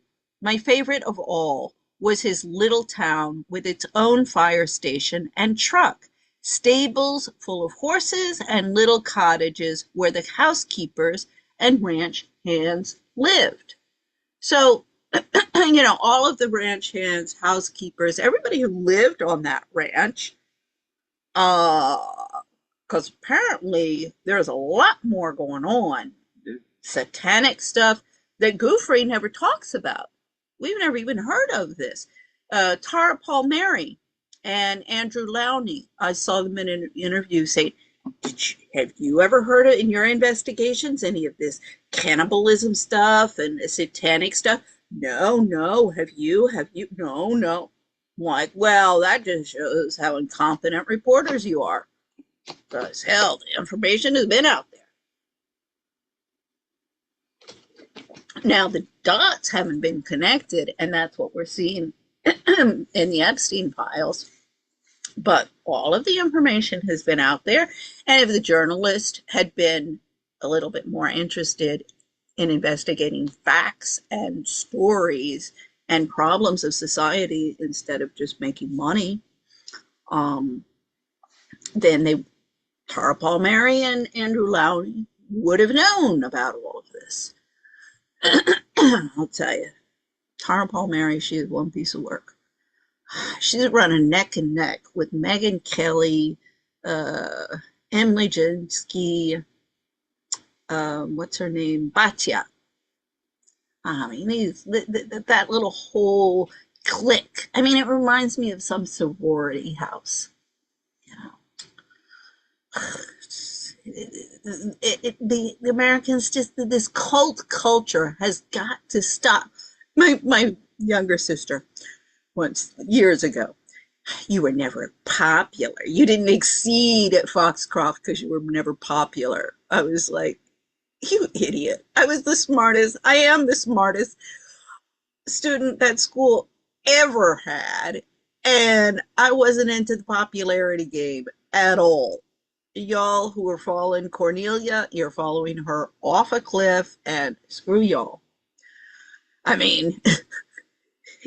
of all was his little town with its own fire station and truck, stables full of horses, and little cottages where the housekeepers and ranch hands lived. So, all of the ranch hands, housekeepers, everybody who lived on that ranch, because apparently there's a lot more going on, satanic stuff that Giuffre never talks about. We've never even heard of this. Tara Palmieri and Andrew Lowney, I saw them in an interview saying, have you ever heard of, in your investigations, any of this cannibalism stuff and satanic stuff? No. Have you? No. Like, well, that just shows how incompetent reporters you are. Because, hell, the information has been out there. Now, the dots haven't been connected, and that's what we're seeing in the Epstein files. But all of the information has been out there. And if the journalist had been a little bit more interested in investigating facts and stories and problems of society instead of just making money, then Tara Palmieri and Andrew Lowney would have known about all of this. I'll tell you, Tara Palmieri, she is one piece of work. She's running neck and neck with Megyn Kelly, Emily Jinsky, what's her name, Batya. I mean, that little whole clique. I mean, it reminds me of some sorority house. The Americans, just this cult culture has got to stop. My younger sister, once years ago, you were never popular. You didn't exceed at Foxcroft because you were never popular. I was like, you idiot. I am the smartest student that school ever had, and I wasn't into the popularity game at all. Y'all who are following Cornelia, you're following her off a cliff, and screw y'all. I mean,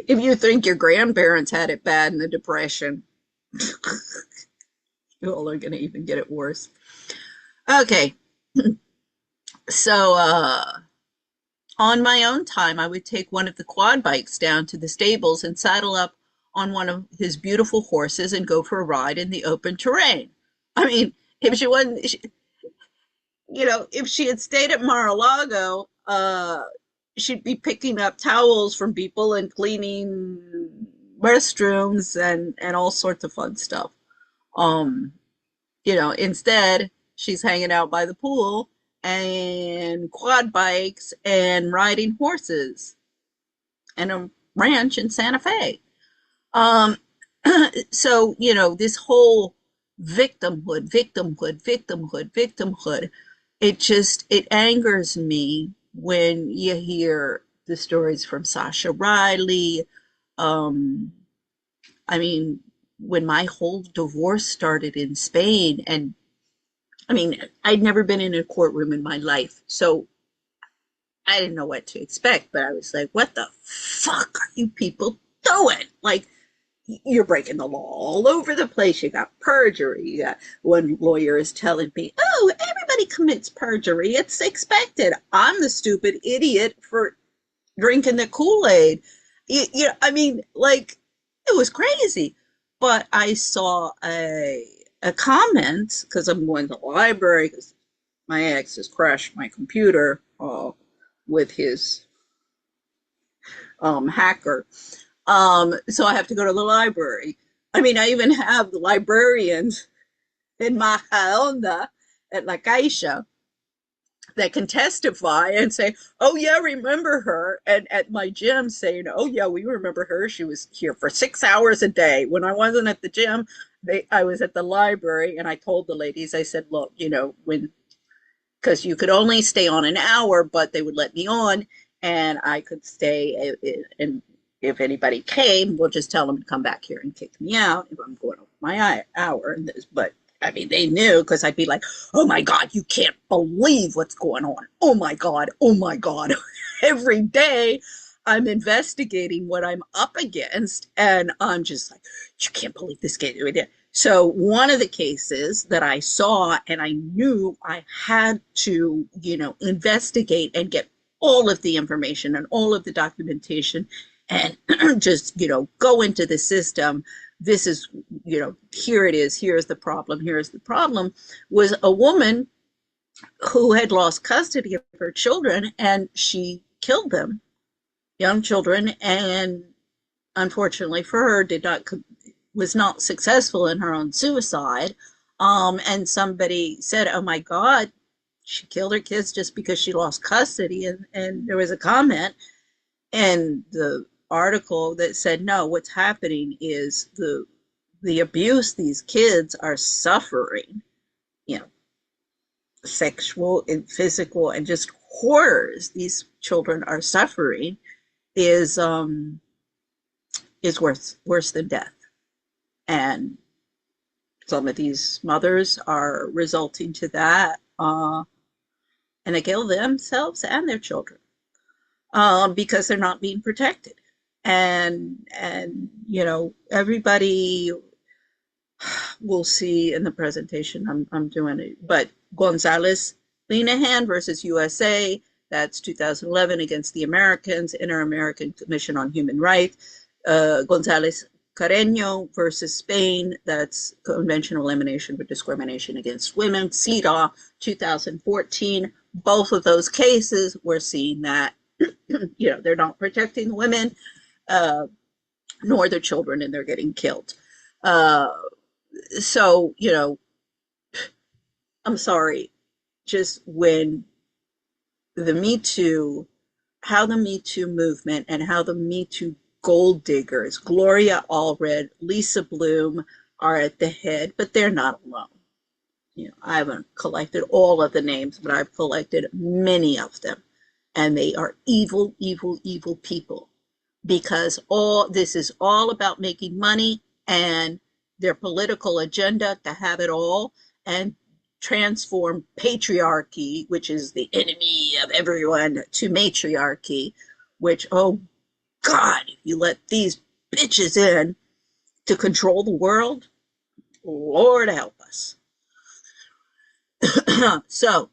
if you think your grandparents had it bad in the Depression, you all are going to even get it worse. Okay. So, on my own time, I would take one of the quad bikes down to the stables and saddle up on one of his beautiful horses and go for a ride in the open terrain. I mean, if she wasn't, if she had stayed at Mar-a-Lago, she'd be picking up towels from people and cleaning restrooms and all sorts of fun stuff. Instead, she's hanging out by the pool and quad bikes and riding horses and a ranch in Santa Fe. Um, so, this whole victimhood, it angers me when you hear the stories from Sasha Riley. Um, I mean, when my whole divorce started in Spain, and I mean, I'd never been in a courtroom in my life, so I didn't know what to expect, but I was like, what the fuck are you people doing? Like, you're breaking the law all over the place. You got perjury. You got one lawyer is telling me, oh, everybody commits perjury. It's expected. I'm the stupid idiot for drinking the Kool-Aid. I mean, like, it was crazy. But I saw a comment because I'm going to the library because my ex has crashed my computer with his hacker. So I have to go to the library. I mean, I even have the librarians in my onda at La Caixa that can testify and say, oh, yeah, remember her. And at my gym saying, oh, yeah, we remember her. She was here for 6 hours a day. When I wasn't at the gym, I was at the library, and I told the ladies, I said, look, because you could only stay on an hour, but they would let me on, and I could stay. And if anybody came, we'll just tell them to come back here and kick me out if I'm going over my hour. But I mean, they knew because I'd be like, oh my God, you can't believe what's going on. Oh my God. Oh my God. Every day I'm investigating what I'm up against. And I'm just like, you can't believe this kid. So one of the cases that I saw and I knew I had to, investigate and get all of the information and all of the documentation and just, go into the system. This is, here it is, here's the problem, was a woman who had lost custody of her children and she killed them, young children, and unfortunately for her, was not successful in her own suicide. And somebody said, oh my God, she killed her kids just because she lost custody. And there was a comment in the article that said, no, what's happening is the abuse these kids are suffering, sexual and physical and just horrors these children are suffering is worse than death. And some of these mothers are resulting to that, and they kill themselves and their children because they're not being protected. And everybody will see in the presentation I'm doing it. But Gonzalez Linehan versus USA, that's 2011 against the Americans, Inter-American Commission on Human Rights. Gonzalez Carreño versus Spain, that's Convention on Elimination for Discrimination Against Women, CEDAW, 2014. Both of those cases, we're seeing that, they're not protecting the women, nor their children, and they're getting killed. So, I'm sorry, just when how the Me Too movement and how the Me Too gold diggers, Gloria Allred, Lisa Bloom, are at the head, but they're not alone. I haven't collected all of the names, but I've collected many of them. And they are evil, evil, evil people, because this is all about making money and their political agenda to have it all and transform patriarchy, which is the enemy of everyone, to matriarchy, which, oh God, if you let these bitches in to control the world, Lord help us. So,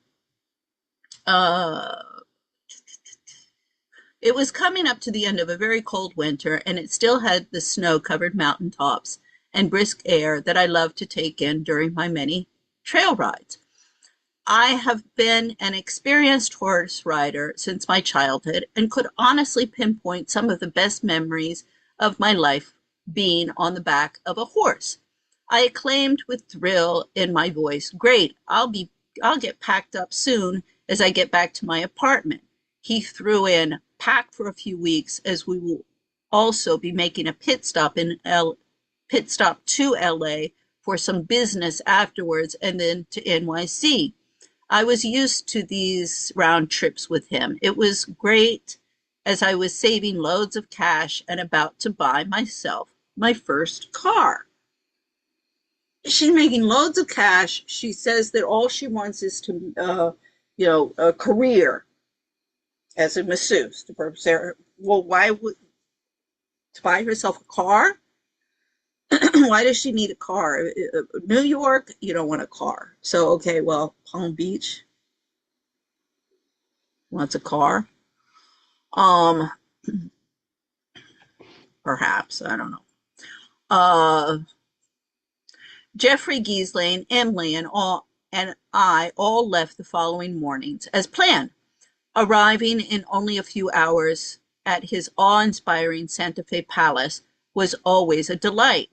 it was coming up to the end of a very cold winter, and it still had the snow-covered mountaintops and brisk air that I loved to take in during my many trail rides. I have been an experienced horse rider since my childhood and could honestly pinpoint some of the best memories of my life being on the back of a horse. I acclaimed with thrill in my voice, "Great, I'll get packed up soon as I get back to my apartment." He threw in, "Packed for a few weeks, as we will also be making a pit stop to LA for some business afterwards and then to NYC." I was used to these round trips with him. It was great as I was saving loads of cash and about to buy myself my first car. She's making loads of cash. She says that all she wants is to, a career as a masseuse. Well, why would to buy herself a car? Why does she need a car? New York, you don't want a car. So, okay, well, Palm Beach wants a car. Um, Perhaps, I don't know. Jeffrey, Ghislaine, Emily, and I all left the following mornings as planned, arriving in only a few hours at his awe-inspiring Santa Fe Palace was always a delight.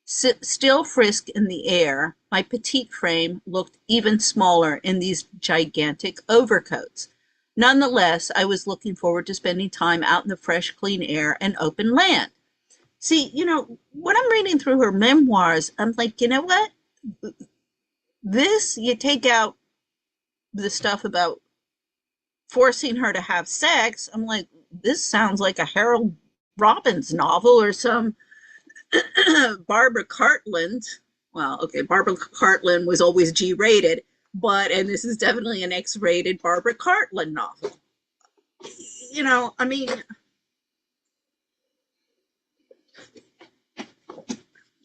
Still frisk in the air, my petite frame looked even smaller in these gigantic overcoats. Nonetheless, I was looking forward to spending time out in the fresh, clean air and open land. See, when I'm reading through her memoirs, I'm like, you know what? This, you take out the stuff about forcing her to have sex. I'm like, this sounds like a Harold Robbins novel or some Barbara Cartland. Well, okay, Barbara Cartland was always G-rated, and this is definitely an X-rated Barbara Cartland novel. I mean,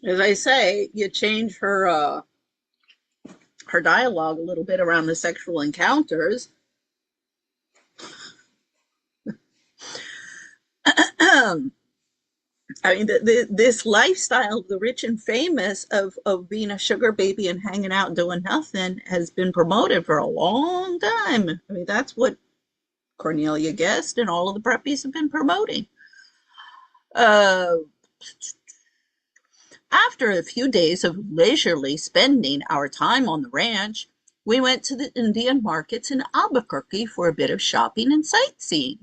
as I say, you change her dialogue a little bit around the sexual encounters. I mean, this lifestyle of the rich and famous of being a sugar baby and hanging out and doing nothing has been promoted for a long time. I mean, that's what Cornelia Guest and all of the preppies have been promoting. After a few days of leisurely spending our time on the ranch, we went to the Indian markets in Albuquerque for a bit of shopping and sightseeing.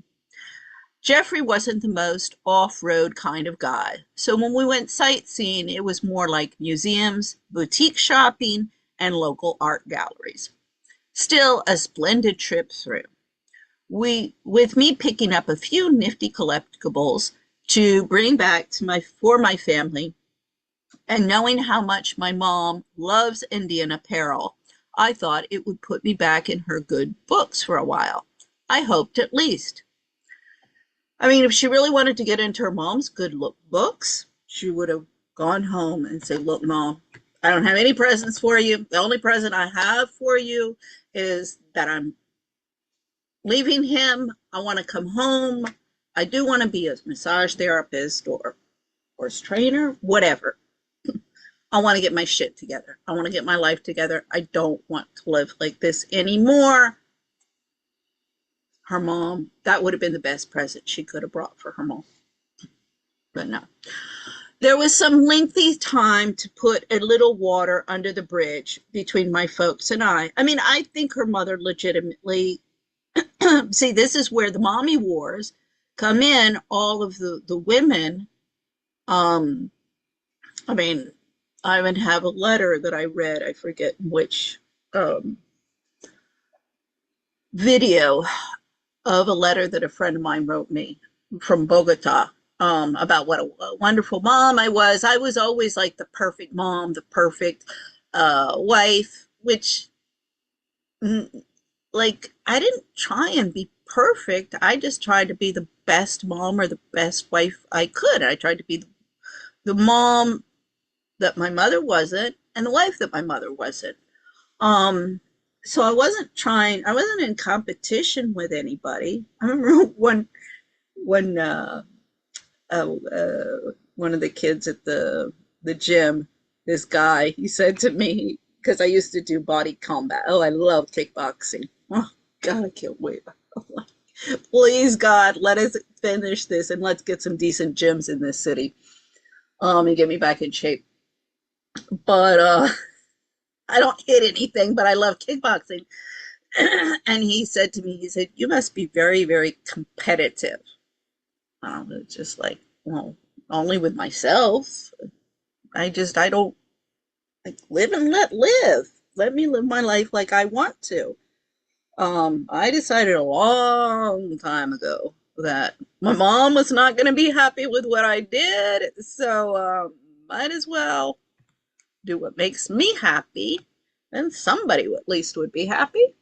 Jeffrey wasn't the most off-road kind of guy, so when we went sightseeing, it was more like museums, boutique shopping, and local art galleries. Still a splendid trip through. With me picking up a few nifty collectibles to bring back for my family, and knowing how much my mom loves Indian apparel, I thought it would put me back in her good books for a while. I hoped at least. I mean, if she really wanted to get into her mom's good books, she would have gone home and said, "Look, Mom, I don't have any presents for you. The only present I have for you is that I'm leaving him. I want to come home. I do want to be a massage therapist or horse trainer, whatever. I want to get my shit together. I want to get my life together. I don't want to live like this anymore." Her mom, that would have been the best present she could have brought for her mom. But no. There was some lengthy time to put a little water under the bridge between my folks and I. I mean, I think her mother legitimately, see, this is where the mommy wars come in. All of the women, I mean, I even have a letter that I read, I forget which video of a letter that a friend of mine wrote me from Bogota about what a wonderful mom I was. I was always like the perfect mom, the perfect wife, which, like, I didn't try and be perfect. I just tried to be the best mom or the best wife I could. I tried to be the mom that my mother wasn't and the wife that my mother wasn't. So I wasn't in competition with anybody. I remember when one of the kids at the gym, this guy, he said to me, because I used to do body combat. Oh, I love kickboxing. Oh, God, I can't wait. Please, God, let us finish this and let's get some decent gyms in this city and get me back in shape. but I don't hit anything, but I love kickboxing. And he said to me, he said, "You must be very, very competitive." It's just like, well, only with myself. I don't like live and let live. Let me live my life like I want to. I decided a long time ago that my mom was not going to be happy with what I did, so might as well do what makes me happy, and somebody at least would be happy.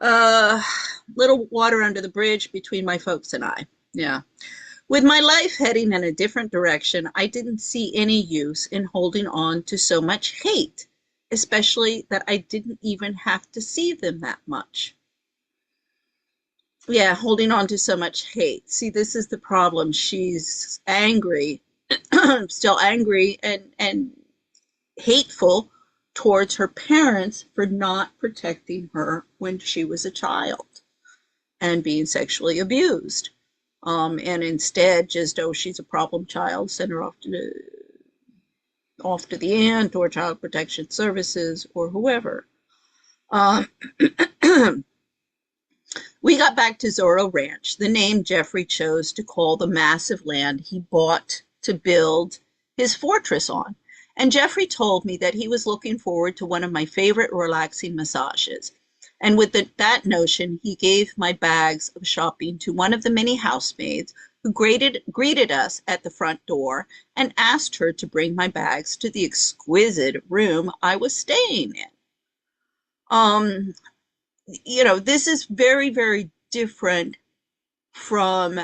Uh, Little water under the bridge between my folks and I. Yeah. With my life heading in a different direction, I didn't see any use in holding on to so much hate, especially that I didn't even have to see them that much. Yeah, holding on to so much hate. See, this is the problem. She's angry, still angry and hateful towards her parents for not protecting her when she was a child and being sexually abused. And instead, just, oh, she's a problem child, send her off to the aunt or child protection services or whoever. Um, We got back to Zorro Ranch, the name Jeffrey chose to call the massive land he bought to build his fortress on. And Jeffrey told me that he was looking forward to one of my favorite relaxing massages. And with that notion, he gave my bags of shopping to one of the many housemaids who greeted us at the front door and asked her to bring my bags to the exquisite room I was staying in. Um, this is very, very different from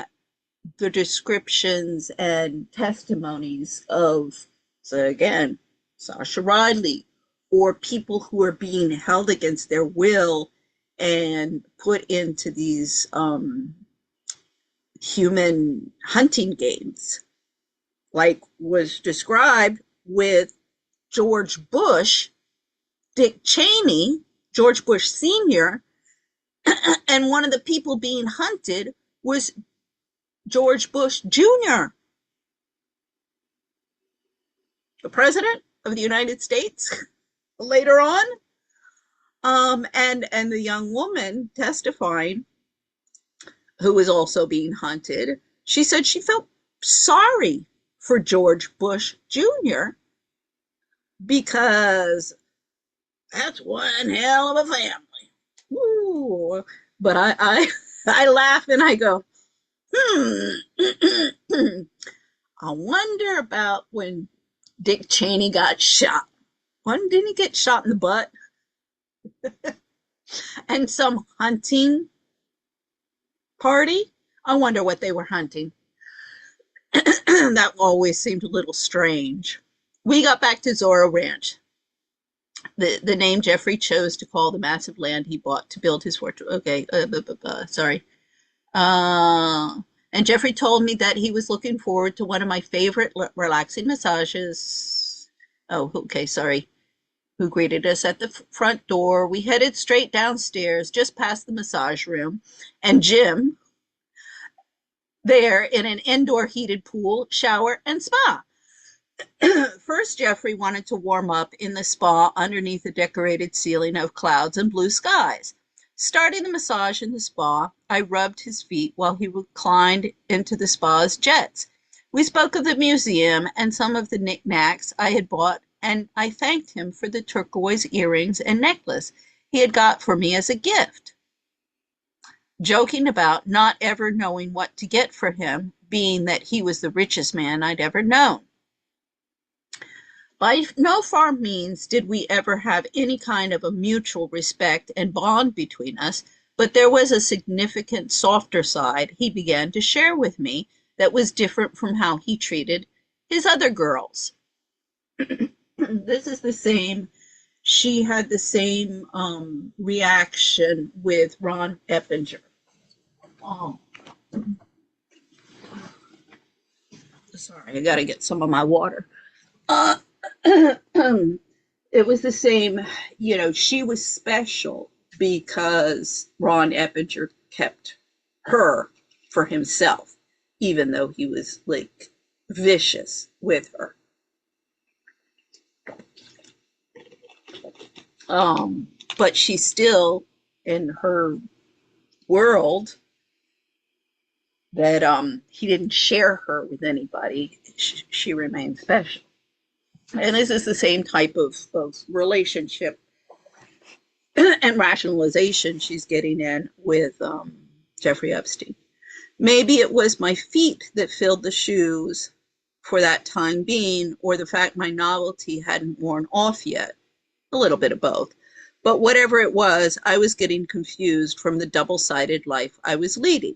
the descriptions and testimonies of, so again, Sasha Riley, or people who are being held against their will and put into these human hunting games, like was described with George Bush, Dick Cheney, George Bush Sr., and one of the people being hunted was George Bush Jr., the president of the United States, later on. And the young woman testifying, who was also being hunted, she said she felt sorry for George Bush Jr. because that's one hell of a family. Ooh. But I laugh and I go, I wonder about when Dick Cheney got shot. Didn't he get shot in the butt? And some hunting party. I wonder what they were hunting. That always seemed a little strange. We got back to Zorro Ranch, the name Jeffrey chose to call the massive land he bought to build his fortress. Okay, sorry. Uh, and Jeffrey told me that he was looking forward to one of my favorite relaxing massages. Oh, okay, sorry. Who greeted us at the front door. We headed straight downstairs, just past the massage room, and Jim there in an indoor heated pool, shower, and spa. First, Jeffrey wanted to warm up in the spa underneath a decorated ceiling of clouds and blue skies. Starting the massage in the spa, I rubbed his feet while he reclined into the spa's jets. We spoke of the museum and some of the knickknacks I had bought, and I thanked him for the turquoise earrings and necklace he had got for me as a gift, joking about not ever knowing what to get for him, being that he was the richest man I'd ever known. By no far means did we ever have any kind of a mutual respect and bond between us, but there was a significant softer side he began to share with me that was different from how he treated his other girls. This is the same. She had the same reaction with Ron Eppinger. Oh, sorry, I got to get some of my water. Uh, it was the same, she was special because Ron Eppinger kept her for himself, even though he was like vicious with her. But she still, in her world, that he didn't share her with anybody, she remained special. And this is the same type of relationship and rationalization she's getting in with Jeffrey Epstein. Maybe it was my feet that filled the shoes for that time being, or the fact my novelty hadn't worn off yet. A little bit of both. But whatever it was, I was getting confused from the double-sided life I was leading.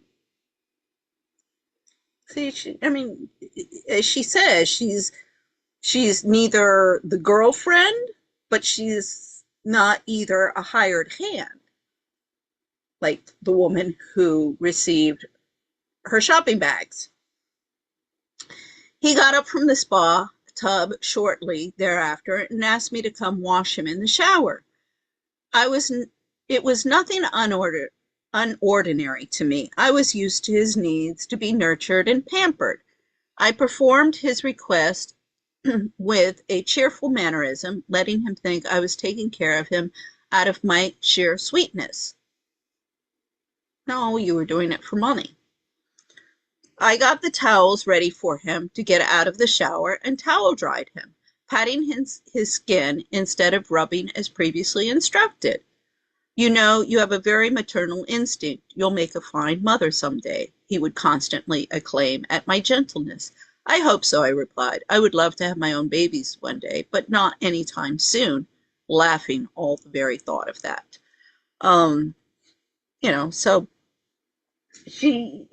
See, I mean, as she says, she's neither the girlfriend, but she's not either a hired hand, like the woman who received her shopping bags. He got up from the spa tub shortly thereafter and asked me to come wash him in the shower. It was nothing unordinary to me. I was used to his needs to be nurtured and pampered. I performed his request with a cheerful mannerism, letting him think I was taking care of him out of my sheer sweetness. No, you were doing it for money. I got the towels ready for him to get out of the shower and towel dried him, patting his skin instead of rubbing as previously instructed. You know, you have a very maternal instinct. You'll make a fine mother someday, he would constantly acclaim at my gentleness. I hope so, I replied. I would love to have my own babies one day, but not any time soon, laughing all the very thought of that. So she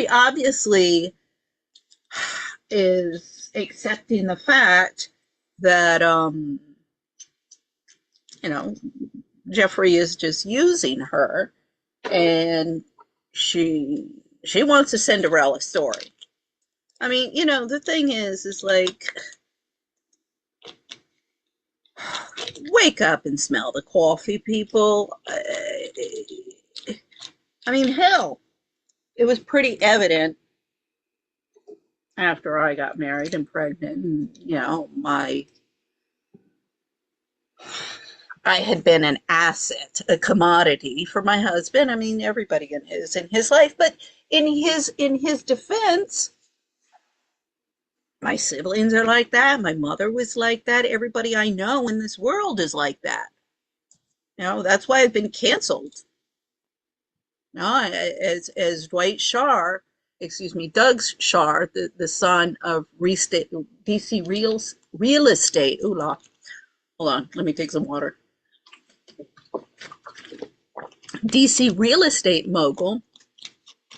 obviously is accepting the fact that Jeffrey is just using her, and she wants a Cinderella story. I mean, the thing is like, wake up and smell the coffee, people. I mean, hell, it was pretty evident after I got married and pregnant, and I had been an asset, a commodity for my husband. I mean, everybody in his life, but in his defense, my siblings are like that. My mother was like that. Everybody I know in this world is like that. That's why I've been canceled. As Doug Shar, the son of DC Real Estate. Ooh, hold on, let me take some water. DC Real Estate mogul,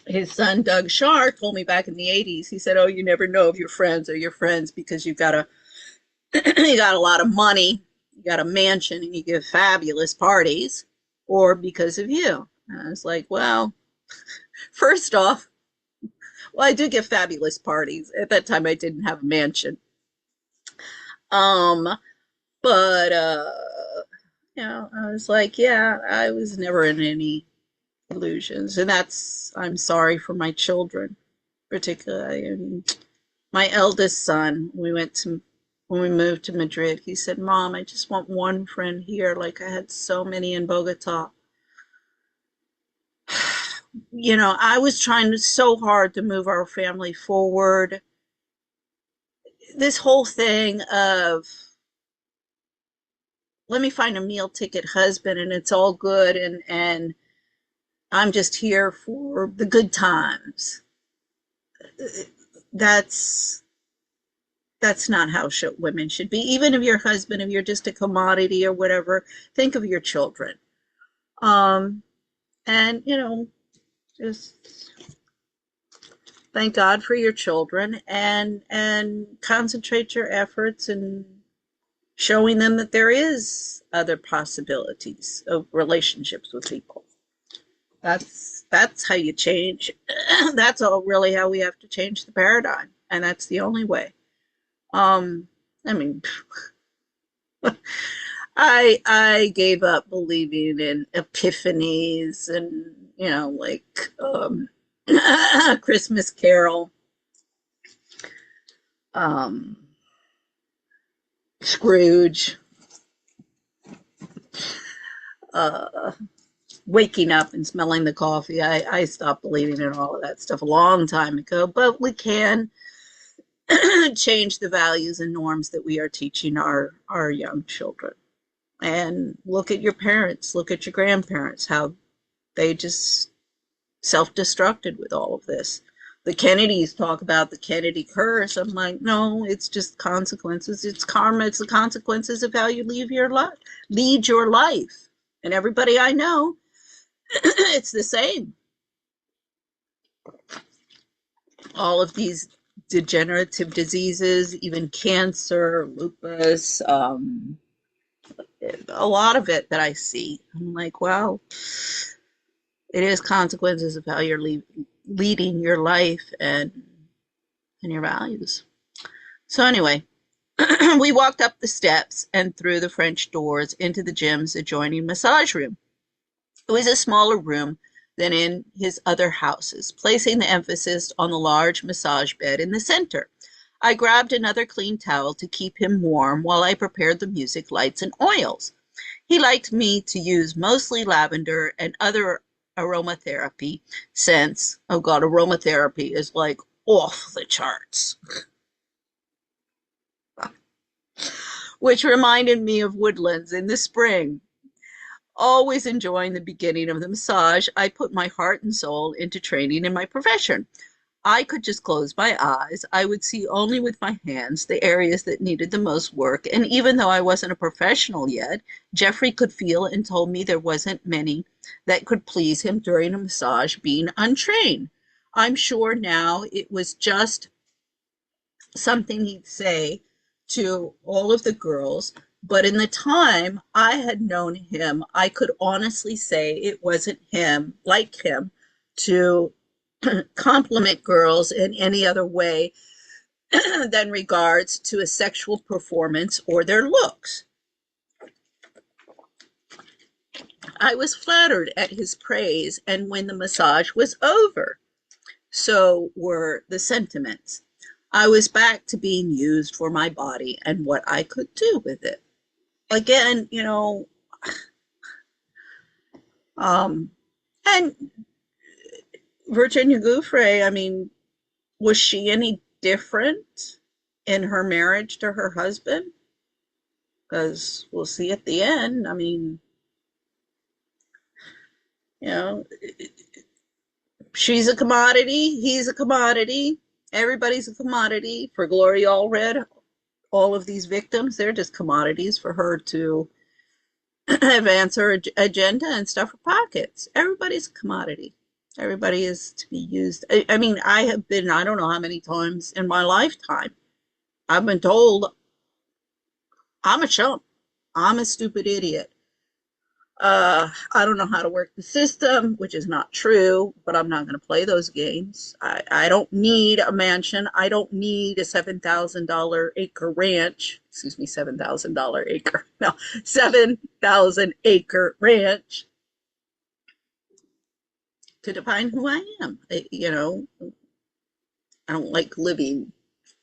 his son Doug Shar told me back in the 80s, he said, oh, you never know if your friends are your friends because you got a lot of money, you got a mansion, and you give fabulous parties, or because of you. And I was like, well, first off, I do give fabulous parties. At that time, I didn't have a mansion. But I was like, yeah, I was never in any illusions. And I'm sorry for my children, particularly. And my eldest son, when we moved to Madrid, he said, Mom, I just want one friend here, like I had so many in Bogota. I was trying so hard to move our family forward. This whole thing of, let me find a meal ticket husband and it's all good, and I'm just here for the good times. That's not how women should be. Even if if you're just a commodity or whatever, think of your children. And just thank God for your children, and concentrate your efforts and showing them that there is other possibilities of relationships with people. That's how you change. That's all really how we have to change the paradigm, and that's the only way. I mean, I gave up believing in epiphanies and Christmas Carol, Scrooge. uh, waking up and smelling the coffee. I stopped believing in all of that stuff a long time ago, but we can change the values and norms that we are teaching our young children. And look at your parents, look at your grandparents, how they just self-destructed with all of this. The Kennedys talk about the Kennedy curse. I'm like, no, it's just consequences. It's karma. It's the consequences of how you lead your life. And everybody I know, it's the same. All of these degenerative diseases, even cancer, lupus, a lot of it that I see. I'm like, wow, it is consequences of how you're leading your life and your values. So anyway, we walked up the steps and through the French doors into the gym's adjoining massage room. It was a smaller room than in his other houses, placing the emphasis on the large massage bed in the center. I grabbed another clean towel to keep him warm while I prepared the music, lights, and oils. He liked me to use mostly lavender and other aromatherapy scents. Oh God, aromatherapy is like off the charts. Which reminded me of woodlands in the spring. Always enjoying the beginning of the massage, I put my heart and soul into training in my profession. I could just close my eyes. I would see only with my hands the areas that needed the most work. And even though I wasn't a professional yet, Jeffrey could feel and told me there wasn't many that could please him during a massage being untrained. I'm sure now it was just something he'd say to all of the girls, but in the time I had known him, I could honestly say it wasn't like him, to compliment girls in any other way than regards to a sexual performance or their looks. I was flattered at his praise, and when the massage was over, so were the sentiments. I was back to being used for my body and what I could do with it. Again, and Virginia Giuffre, I mean, was she any different in her marriage to her husband? Because we'll see at the end. I mean, you know, she's a commodity, he's a commodity, everybody's a commodity. For Gloria Allred, all of these victims, they're just commodities for her to advance her agenda and stuff her pockets. Everybody's a commodity. Everybody is to be used. I mean, I have been, I don't know how many times in my lifetime, I've been told I'm a chump. I'm a stupid idiot. I don't know how to work the system, which is not true, but I'm not going to play those games. I don't need a mansion. I don't need a $7,000 acre ranch. Excuse me, $7,000 acre. No, 7,000 acre ranch to define who I am. I don't like living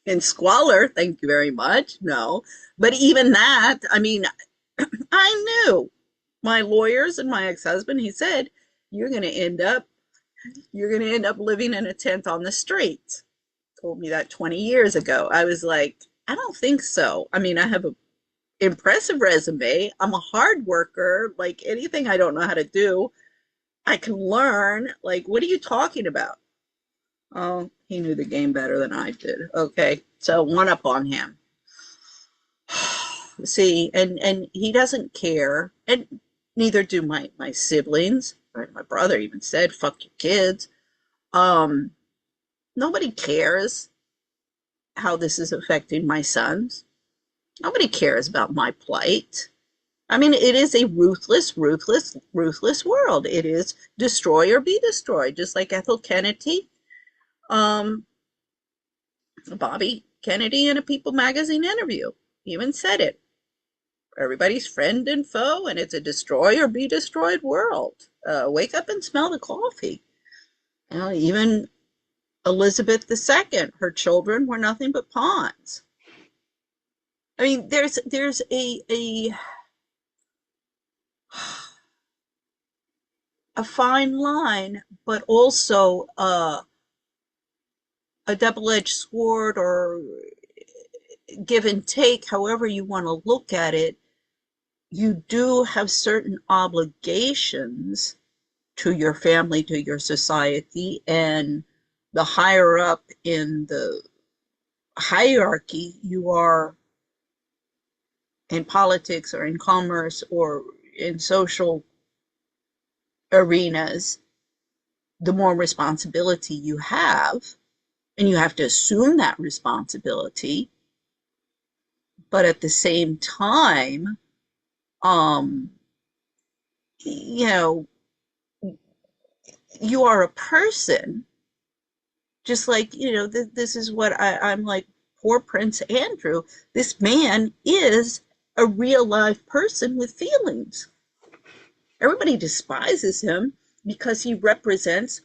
in squalor. Thank you very much. No, but even that, I mean, I knew my lawyers and my ex-husband, he said, you're going to end up living in a tent on the street. Told me that 20 years ago. I was like, I don't think so. I mean, I have an impressive resume. I'm a hard worker. Like, anything I don't know how to do, I can learn. Like, what are you talking about? Oh, he knew the game better than I did. Okay, so one up on him. See, and he doesn't care, and neither do my siblings. Right? My brother even said, "Fuck your kids." Nobody cares how this is affecting my sons. Nobody cares about my plight. I mean, it is a ruthless, ruthless, ruthless world. It is destroy or be destroyed, just like Ethel Kennedy, um, Bobby Kennedy, in a People magazine interview even said it. Everybody's friend and foe, and it's a destroy or be destroyed world. Wake up and smell the coffee. Even Elizabeth II, her children were nothing but pawns. I mean, there's a a fine line, but also a double-edged sword, or give and take, however you want to look at it. You do have certain obligations to your family, to your society, and the higher up in the hierarchy you are in politics or in commerce or in social arenas, the more responsibility you have, and you have to assume that responsibility. But at the same time, um, you know, you are a person, just like, this is what I'm like, poor Prince Andrew. This man is a real life person with feelings. Everybody despises him because he represents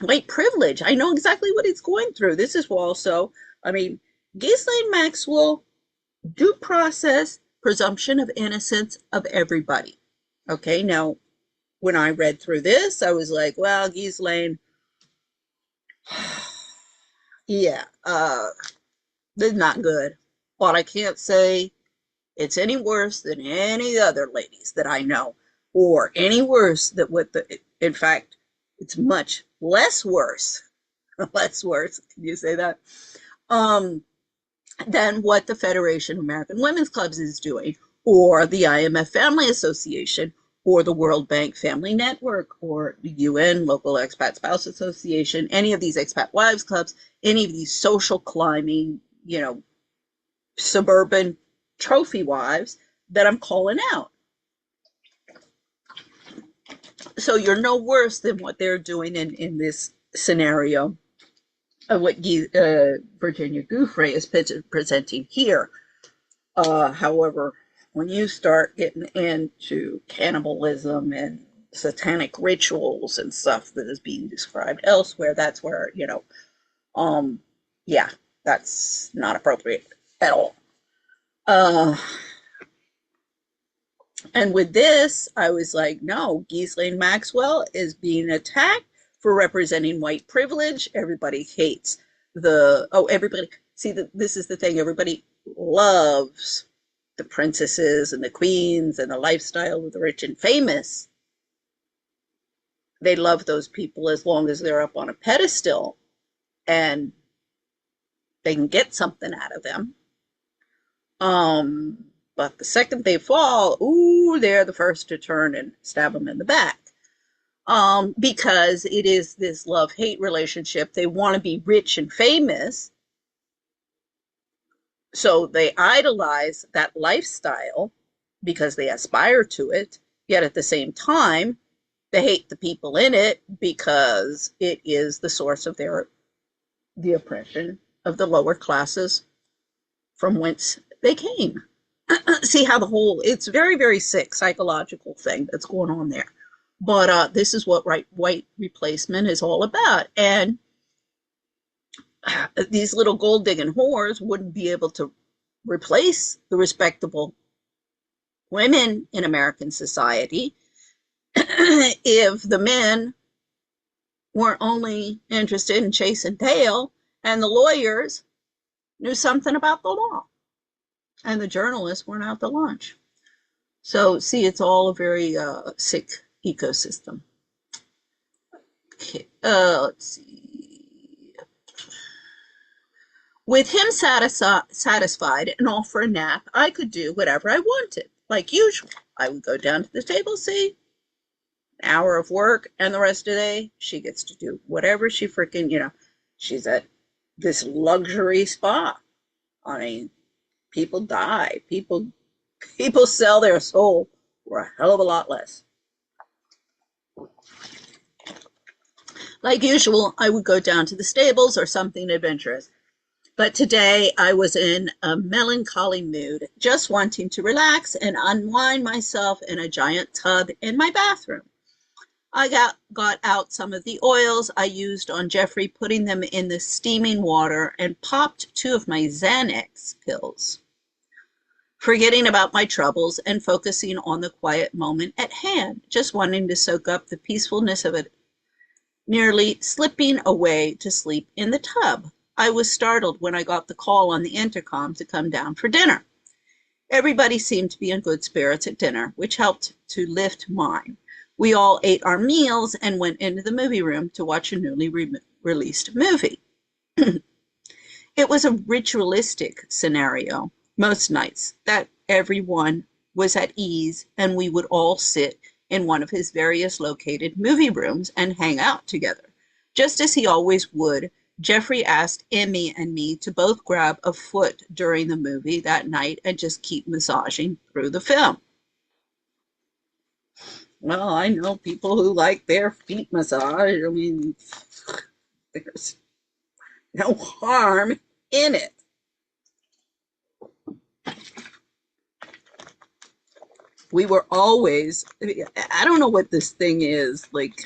white privilege. I know exactly what he's going through. This is also, I mean, Ghislaine Maxwell, due process, presumption of innocence of everybody. Okay, now, when I read through this, I was like, well, Ghislaine, yeah, this is not good. But I can't say it's any worse than any other ladies that I know, or any worse than what in fact, it's much less worse, less worse, can you say that? Um, than what the Federation of American Women's Clubs is doing, or the IMF Family Association, or the World Bank Family Network, or the UN Local Expat Spouse Association, any of these expat wives clubs, any of these social climbing, suburban trophy wives that I'm calling out. So you're no worse than what they're doing in this scenario of what Virginia Giuffre is presenting here. However, when you start getting into cannibalism and satanic rituals and stuff that is being described elsewhere, that's where, yeah, that's not appropriate at all. And with this, I was like, no, Ghislaine Maxwell is being attacked for representing white privilege. Everybody hates everybody. See, this is the thing. Everybody loves the princesses and the queens and the lifestyle of the rich and famous. They love those people as long as they're up on a pedestal and they can get something out of them. But the second they fall, they're the first to turn and stab them in the back. Because it is this love-hate relationship. They want to be rich and famous, so they idolize that lifestyle because they aspire to it, yet at the same time, they hate the people in it because it is the source of the oppression of the lower classes from whence they came. See how it's very, very sick psychological thing that's going on there. But this is what white replacement is all about. And these little gold digging whores wouldn't be able to replace the respectable women in American society if the men weren't only interested in chasing tail and the lawyers knew something about the law and the journalists weren't out to lunch. So, see, it's all a very sick ecosystem. Okay, let's see. With him satisfied and all for a nap, I could do whatever I wanted. Like usual, I would go down to the table, see, an hour of work, and the rest of the day, she gets to do whatever she freaking, she's at this luxury spa. I mean, people die. People sell their soul for a hell of a lot less. Like usual, I would go down to the stables or something adventurous. But today I was in a melancholy mood, just wanting to relax and unwind myself in a giant tub in my bathroom. I got out some of the oils I used on Giuffre, putting them in the steaming water, and popped 2 of my Xanax pills. forgetting about my troubles and focusing on the quiet moment at hand, just wanting to soak up the peacefulness of it, nearly slipping away to sleep in the tub. I was startled when I got the call on the intercom to come down for dinner. Everybody seemed to be in good spirits at dinner, which helped to lift mine. We all ate our meals and went into the movie room to watch a newly released movie. It was a ritualistic scenario most nights that everyone was at ease and we would all sit in one of his various located movie rooms and hang out together. Just as he always would, Giuffre asked Emmy and me to both grab a foot during the movie that night and just keep massaging through the film. Well, I know people who like their feet massaged. I mean, there's no harm in it. We were always, I don't know what this thing is, like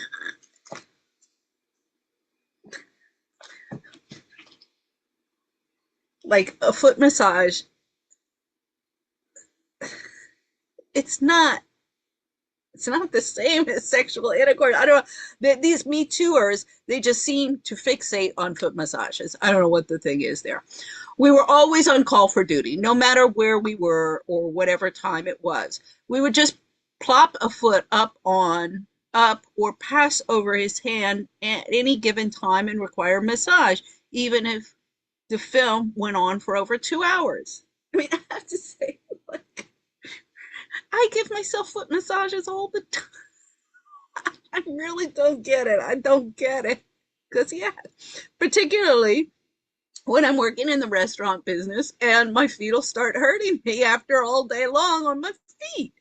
a foot massage. It's not the same as sexual intercourse. I don't know. These Me Tooers, they just seem to fixate on foot massages. I don't know what the thing is there. We were always on call for duty, no matter where we were or whatever time it was. We would just plop a foot up or pass over his hand at any given time and require massage, even if the film went on for over 2 hours. I mean, I have to say, like, I give myself foot massages all the time. I really don't get it. I don't get it. Because, yeah, particularly when I'm working in the restaurant business and my feet will start hurting me after all day long on my feet.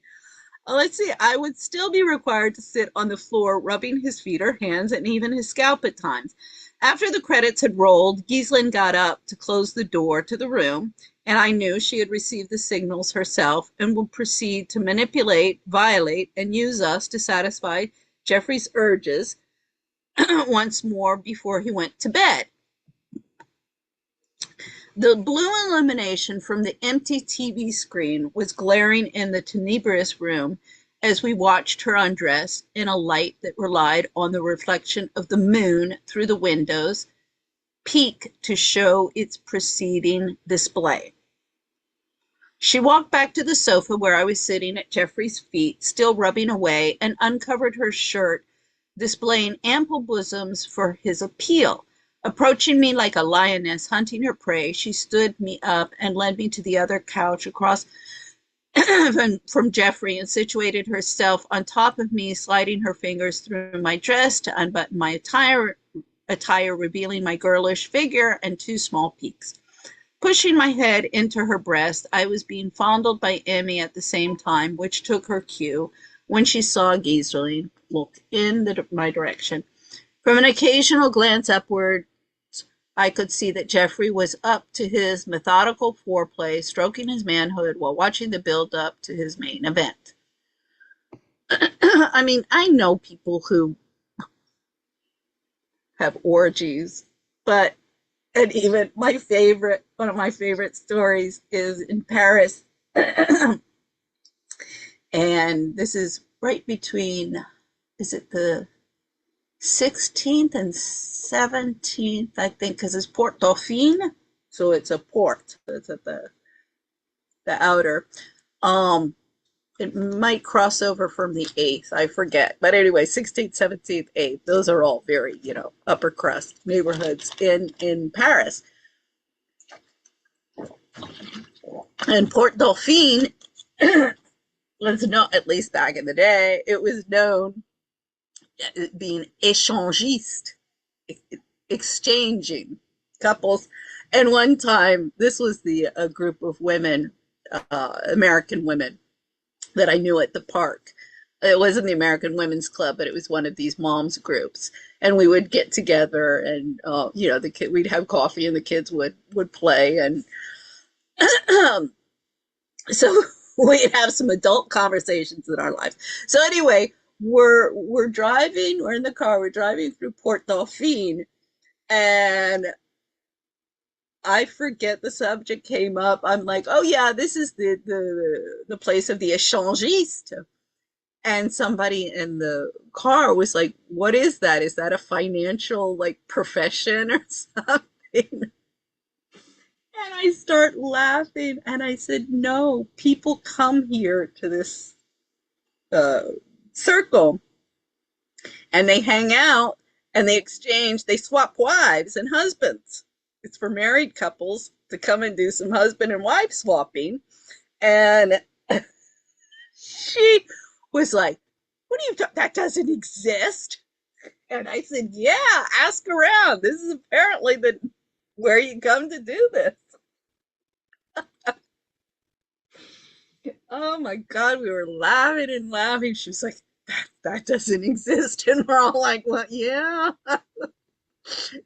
Let's see, I would still be required to sit on the floor rubbing his feet or hands and even his scalp at times. After the credits had rolled, Ghislaine got up to close the door to the room, and I knew she had received the signals herself and would proceed to manipulate, violate, and use us to satisfy Giuffre's urges once more before he went to bed. The blue illumination from the empty TV screen was glaring in the tenebrous room as we watched her undress in a light that relied on the reflection of the moon through the windows, peak to show its preceding display. She walked back to the sofa where I was sitting at Giuffre's feet, still rubbing away, and uncovered her shirt, displaying ample bosoms for his appeal. Approaching me like a lioness hunting her prey, she stood me up and led me to the other couch across from Giuffre and situated herself on top of me, sliding her fingers through my dress to unbutton my attire revealing my girlish figure and two small peaks. Pushing my head into her breast, I was being fondled by Emmy at the same time, which took her cue when she saw Ghislaine look in my direction. From an occasional glance upward, I could see that Giuffre was up to his methodical foreplay, stroking his manhood while watching the build-up to his main event. I mean, I know people who have orgies, but, and even one of my favorite stories is in Paris. And this is right between, is it the 16th and 17th, I think, because it's Port Dauphine, so it's a port. It's at the outer. It might cross over from the 8th, I forget. But anyway, 16th, 17th, 8th, those are all very, upper crust neighborhoods in Paris. And Port Dauphine was known, at least back in the day, it was known being échangiste, exchanging couples. And one time, this was a group of women, American women, that I knew at the park. It wasn't the American Women's Club, but it was one of these moms groups. And we would get together and, we'd have coffee and the kids would play. And so we'd have some adult conversations in our lives. So anyway, we're in the car, we're driving through Port Dauphine, and I forget the subject came up. I'm like, oh yeah, this is the place of the échangiste. And somebody in the car was like, what is that? Is that a financial like profession or something? And I start laughing and I said, no, people come here to this uh, circle and they hang out and they exchange, they swap wives and husbands. It's for married couples to come and do some husband and wife swapping. And she was like, what do you, that doesn't exist? And I said, yeah, ask around. This is apparently the where you come to do this. Oh my God, we were laughing and laughing. She was like, that doesn't exist. And we're all like, well, yeah,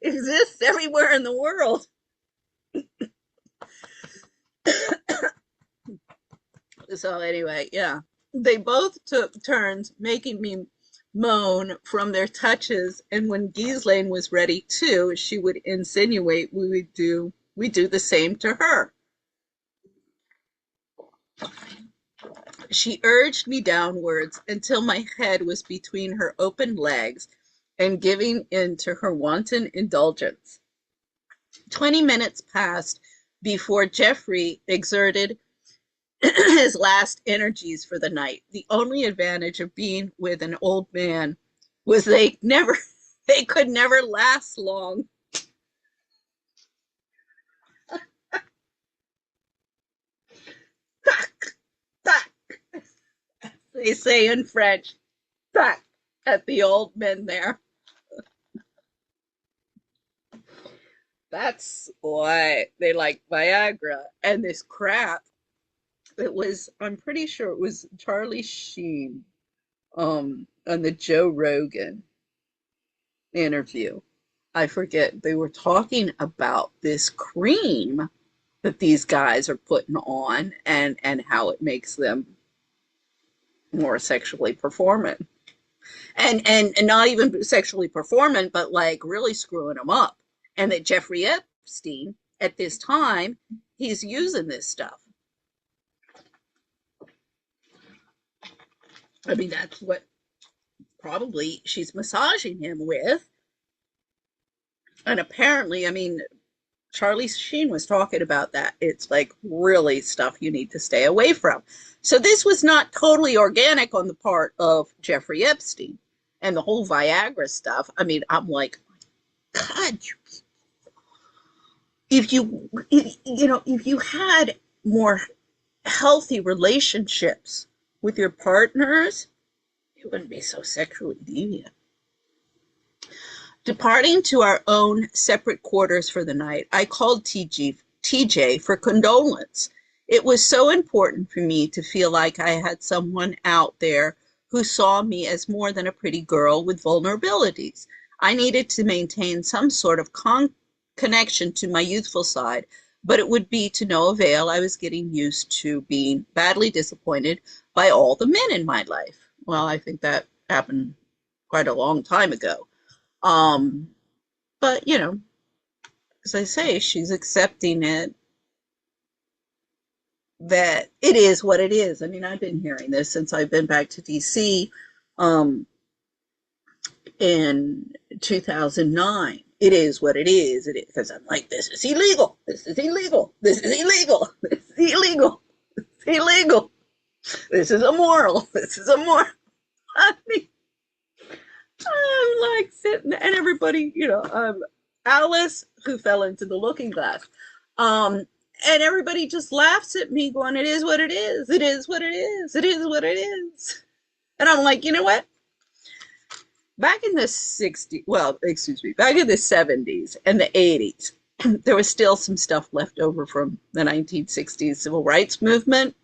it exists everywhere in the world. So anyway, yeah, they both took turns making me moan from their touches. And when Ghislaine was ready too, she would insinuate we do the same to her. She urged me downwards until my head was between her open legs and giving in to her wanton indulgence. 20 minutes passed before Giuffre exerted his last energies for the night. The only advantage of being with an old man was they could never last long. Tac, tac, they say in French, tac, at the old men there. That's why they like Viagra and this crap. I'm pretty sure it was Charlie Sheen on the Joe Rogan interview. I forget, they were talking about this cream that these guys are putting on and how it makes them more sexually performant. And not even sexually performant, but like really screwing them up. And that Jeffrey Epstein at this time, he's using this stuff. I mean, that's what probably she's massaging him with. And apparently, I mean, Charlie Sheen was talking about that. It's like really stuff you need to stay away from. So this was not totally organic on the part of Jeffrey Epstein and the whole Viagra stuff. I mean, I'm like, God, if you had more healthy relationships with your partners, you wouldn't be so sexually deviant. Departing to our own separate quarters for the night, I called TJ for condolence. It was so important for me to feel like I had someone out there who saw me as more than a pretty girl with vulnerabilities. I needed to maintain some sort of connection to my youthful side, but it would be to no avail. I was getting used to being badly disappointed by all the men in my life. Well, I think that happened quite a long time ago. Um, but as I say, she's accepting it that it is what it is. I mean, I've been hearing this since I've been back to DC um, in 2009. It is what it is. It is because I'm like, this is illegal. This is illegal. This is illegal. This is illegal. It's illegal. This is immoral. This is immoral. I mean, I'm like sitting, and everybody, Alice, who fell into the looking glass, um, and everybody just laughs at me, going, "It is what it is. It is what it is. It is what it is." And I'm like, you know what? Back in the 60s, well, excuse me, back in the 70s and the 80s, there was still some stuff left over from the 1960s civil rights movement.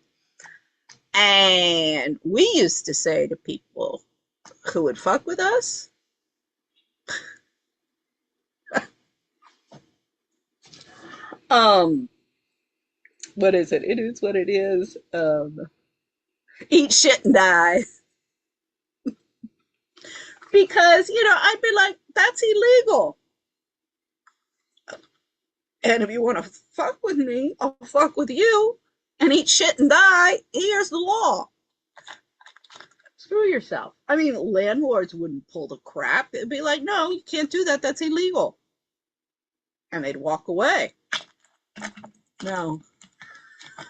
And we used to say to people who would fuck with us, um, what is it? It is what it is. Eat shit and die. Because, I'd be like, that's illegal. And if you want to fuck with me, I'll fuck with you and eat shit and die. Here's the law. Screw yourself. I mean, landlords wouldn't pull the crap. It'd be like, no, you can't do that. That's illegal. And they'd walk away. No.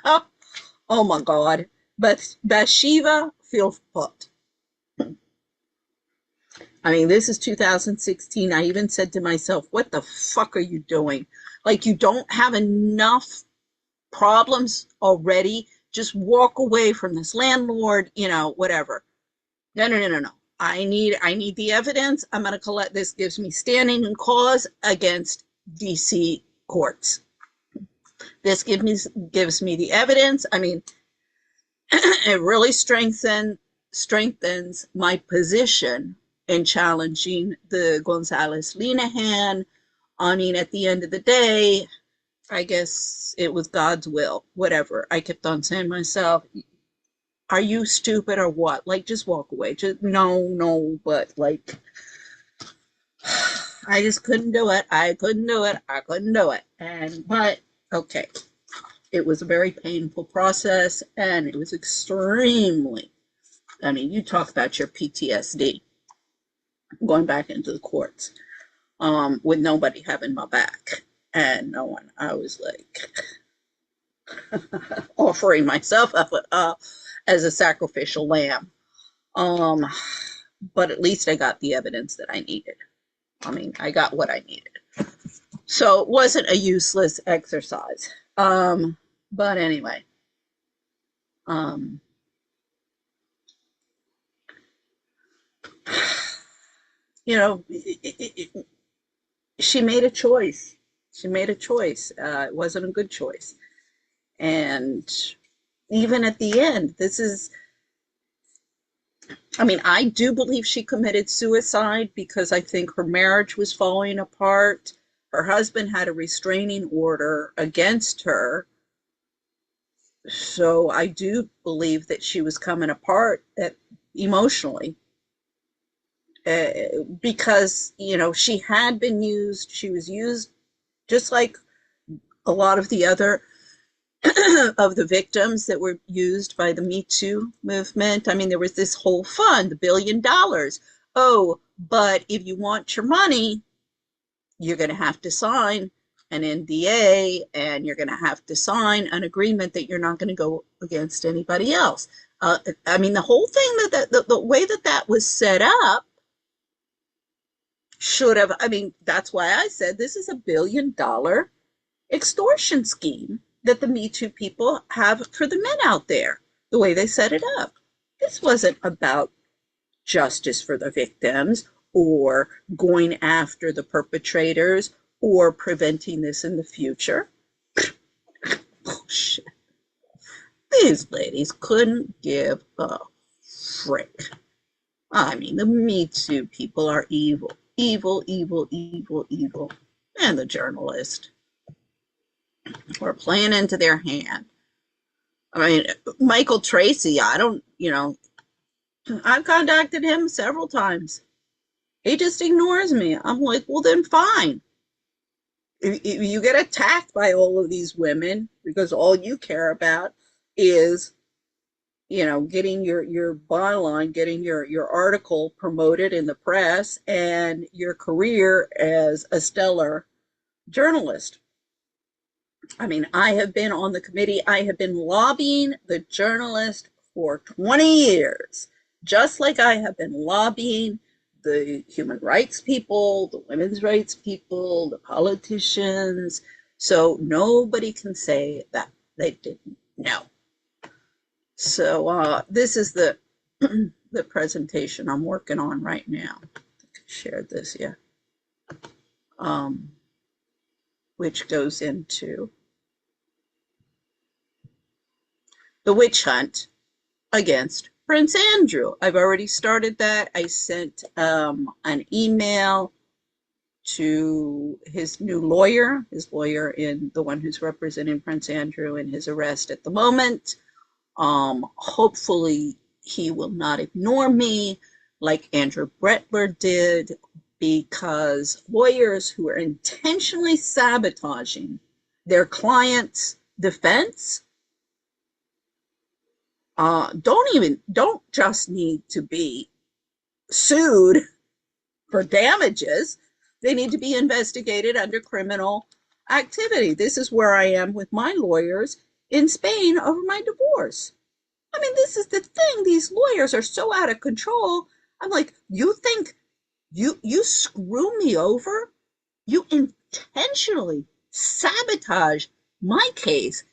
Oh, oh my God. But Bathsheba feels put. I mean, this is 2016. I even said to myself, what the fuck are you doing? Like, you don't have enough problems already. Just walk away from this landlord, whatever. No. I need the evidence. I'm going to collect this. Gives me standing and cause against DC courts. This gives me the evidence. I mean, it really strengthens my position in challenging the Gonzalez-Linehan. I mean, at the end of the day, I guess it was God's will, whatever. I kept on saying to myself, are you stupid or what? Like, just walk away. Just no, but like, I just couldn't do it. I couldn't do it. But okay, it was a very painful process, and it was extremely, I mean, you talk about your PTSD going back into the courts, with nobody having my back and no one. I was like offering myself up as a sacrificial lamb. But at least I got the evidence that I needed. I mean, I got what I needed. So it wasn't a useless exercise. But anyway, she made a choice. It wasn't a good choice. And even at the end, I do believe she committed suicide because I think her marriage was falling apart. Her husband had a restraining order against her. So I do believe that she was coming apart emotionally. Because, she had been used. She was used just like a lot of the other of the victims that were used by the Me Too movement. I mean, there was this whole fund, $1 billion. Oh, but if you want your money, you're going to have to sign an NDA, and you're going to have to sign an agreement that you're not going to go against anybody else. The whole thing, the way that was set up should have, that's why I said this is $1 billion extortion scheme that the Me Too people have for the men out there, the way they set it up. This wasn't about justice for the victims or going after the perpetrators or preventing this in the future. Bullshit. These ladies couldn't give a frick. The Me Too people are evil. Evil. And the journalist were playing into their hand. Michael Tracy, I've contacted him several times. He just ignores me. I'm like, well, then fine. If you get attacked by all of these women because all you care about is, getting your byline, getting your article promoted in the press and your career as a stellar journalist. I have been on the committee. I have been lobbying the journalist for 20 years, just like I have been lobbying the human rights people, the women's rights people, the politicians. So nobody can say that they didn't know. So this is the the presentation I'm working on right now. I shared this, yeah. Which goes into the witch hunt against Prince Andrew. I've already started that. I sent an email to his new lawyer, the one who's representing Prince Andrew in his arrest at the moment. Hopefully he will not ignore me like Andrew Brettler did, because lawyers who are intentionally sabotaging their client's defense don't just need to be sued for damages. They need to be investigated under criminal activity. This is where I am with my lawyers in Spain over my divorce. I mean, this is the thing. These lawyers are so out of control. I'm like, you think you screw me over? You intentionally sabotage my case,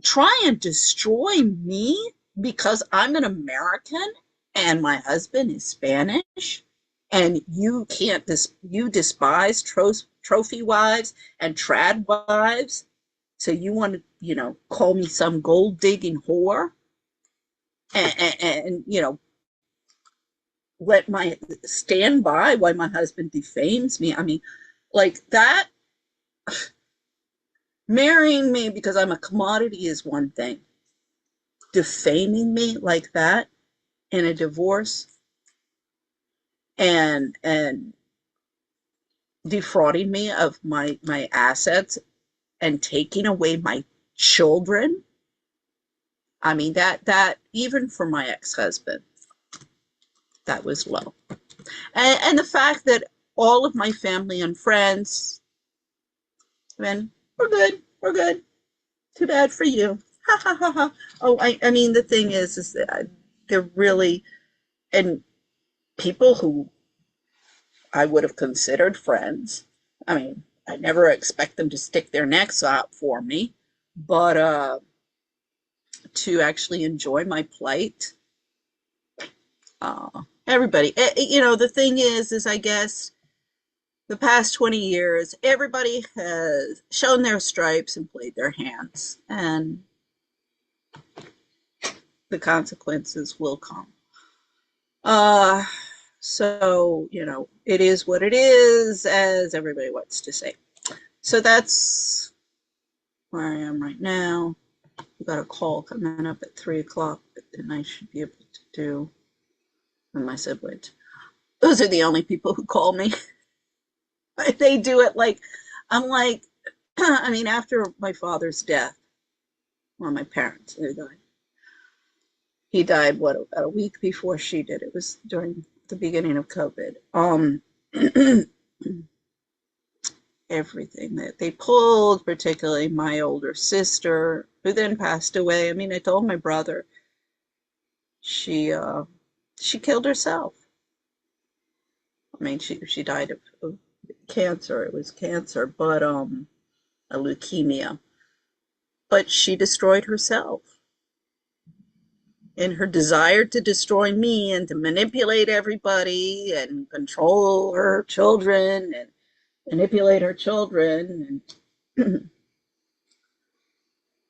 try and destroy me because I'm an American and my husband is Spanish, and you can't you despise trophy wives and trad wives, so you want to call me some gold digging whore, and let my stand by while my husband defames me. I mean, like that. Marrying me because I'm a commodity is one thing. Defaming me like that in a divorce and defrauding me of my assets and taking away my children. I mean, that even for my ex-husband, that was low. And the fact that all of my family and friends, man, we're good. Too bad for you. Ha ha ha ha. Oh, I mean, the thing is that they're really, and people who I would have considered friends. I mean, I never expect them to stick their necks out for me, but to actually enjoy my plight. Everybody, the thing is I guess the past 20 years, everybody has shown their stripes and played their hands, and the consequences will come. So, it is what it is, as everybody wants to say. So that's where I am right now. We got a call coming up at 3:00, but then I should be able to do with my siblings. Those are the only people who call me. They do it like, I'm like, I mean, after my father's death, well, my parents, they died. He died, about a week before she did. It was during the beginning of COVID. Everything that they pulled, particularly my older sister, who then passed away. I mean, I told my brother, she killed herself. I mean, she died of cancer. It was cancer, but a leukemia. But she destroyed herself. In her desire to destroy me and to manipulate everybody and control her children and manipulate her children, and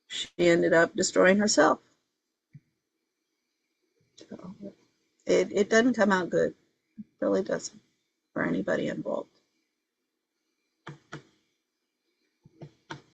she ended up destroying herself. So it doesn't come out good. It really doesn't for anybody involved.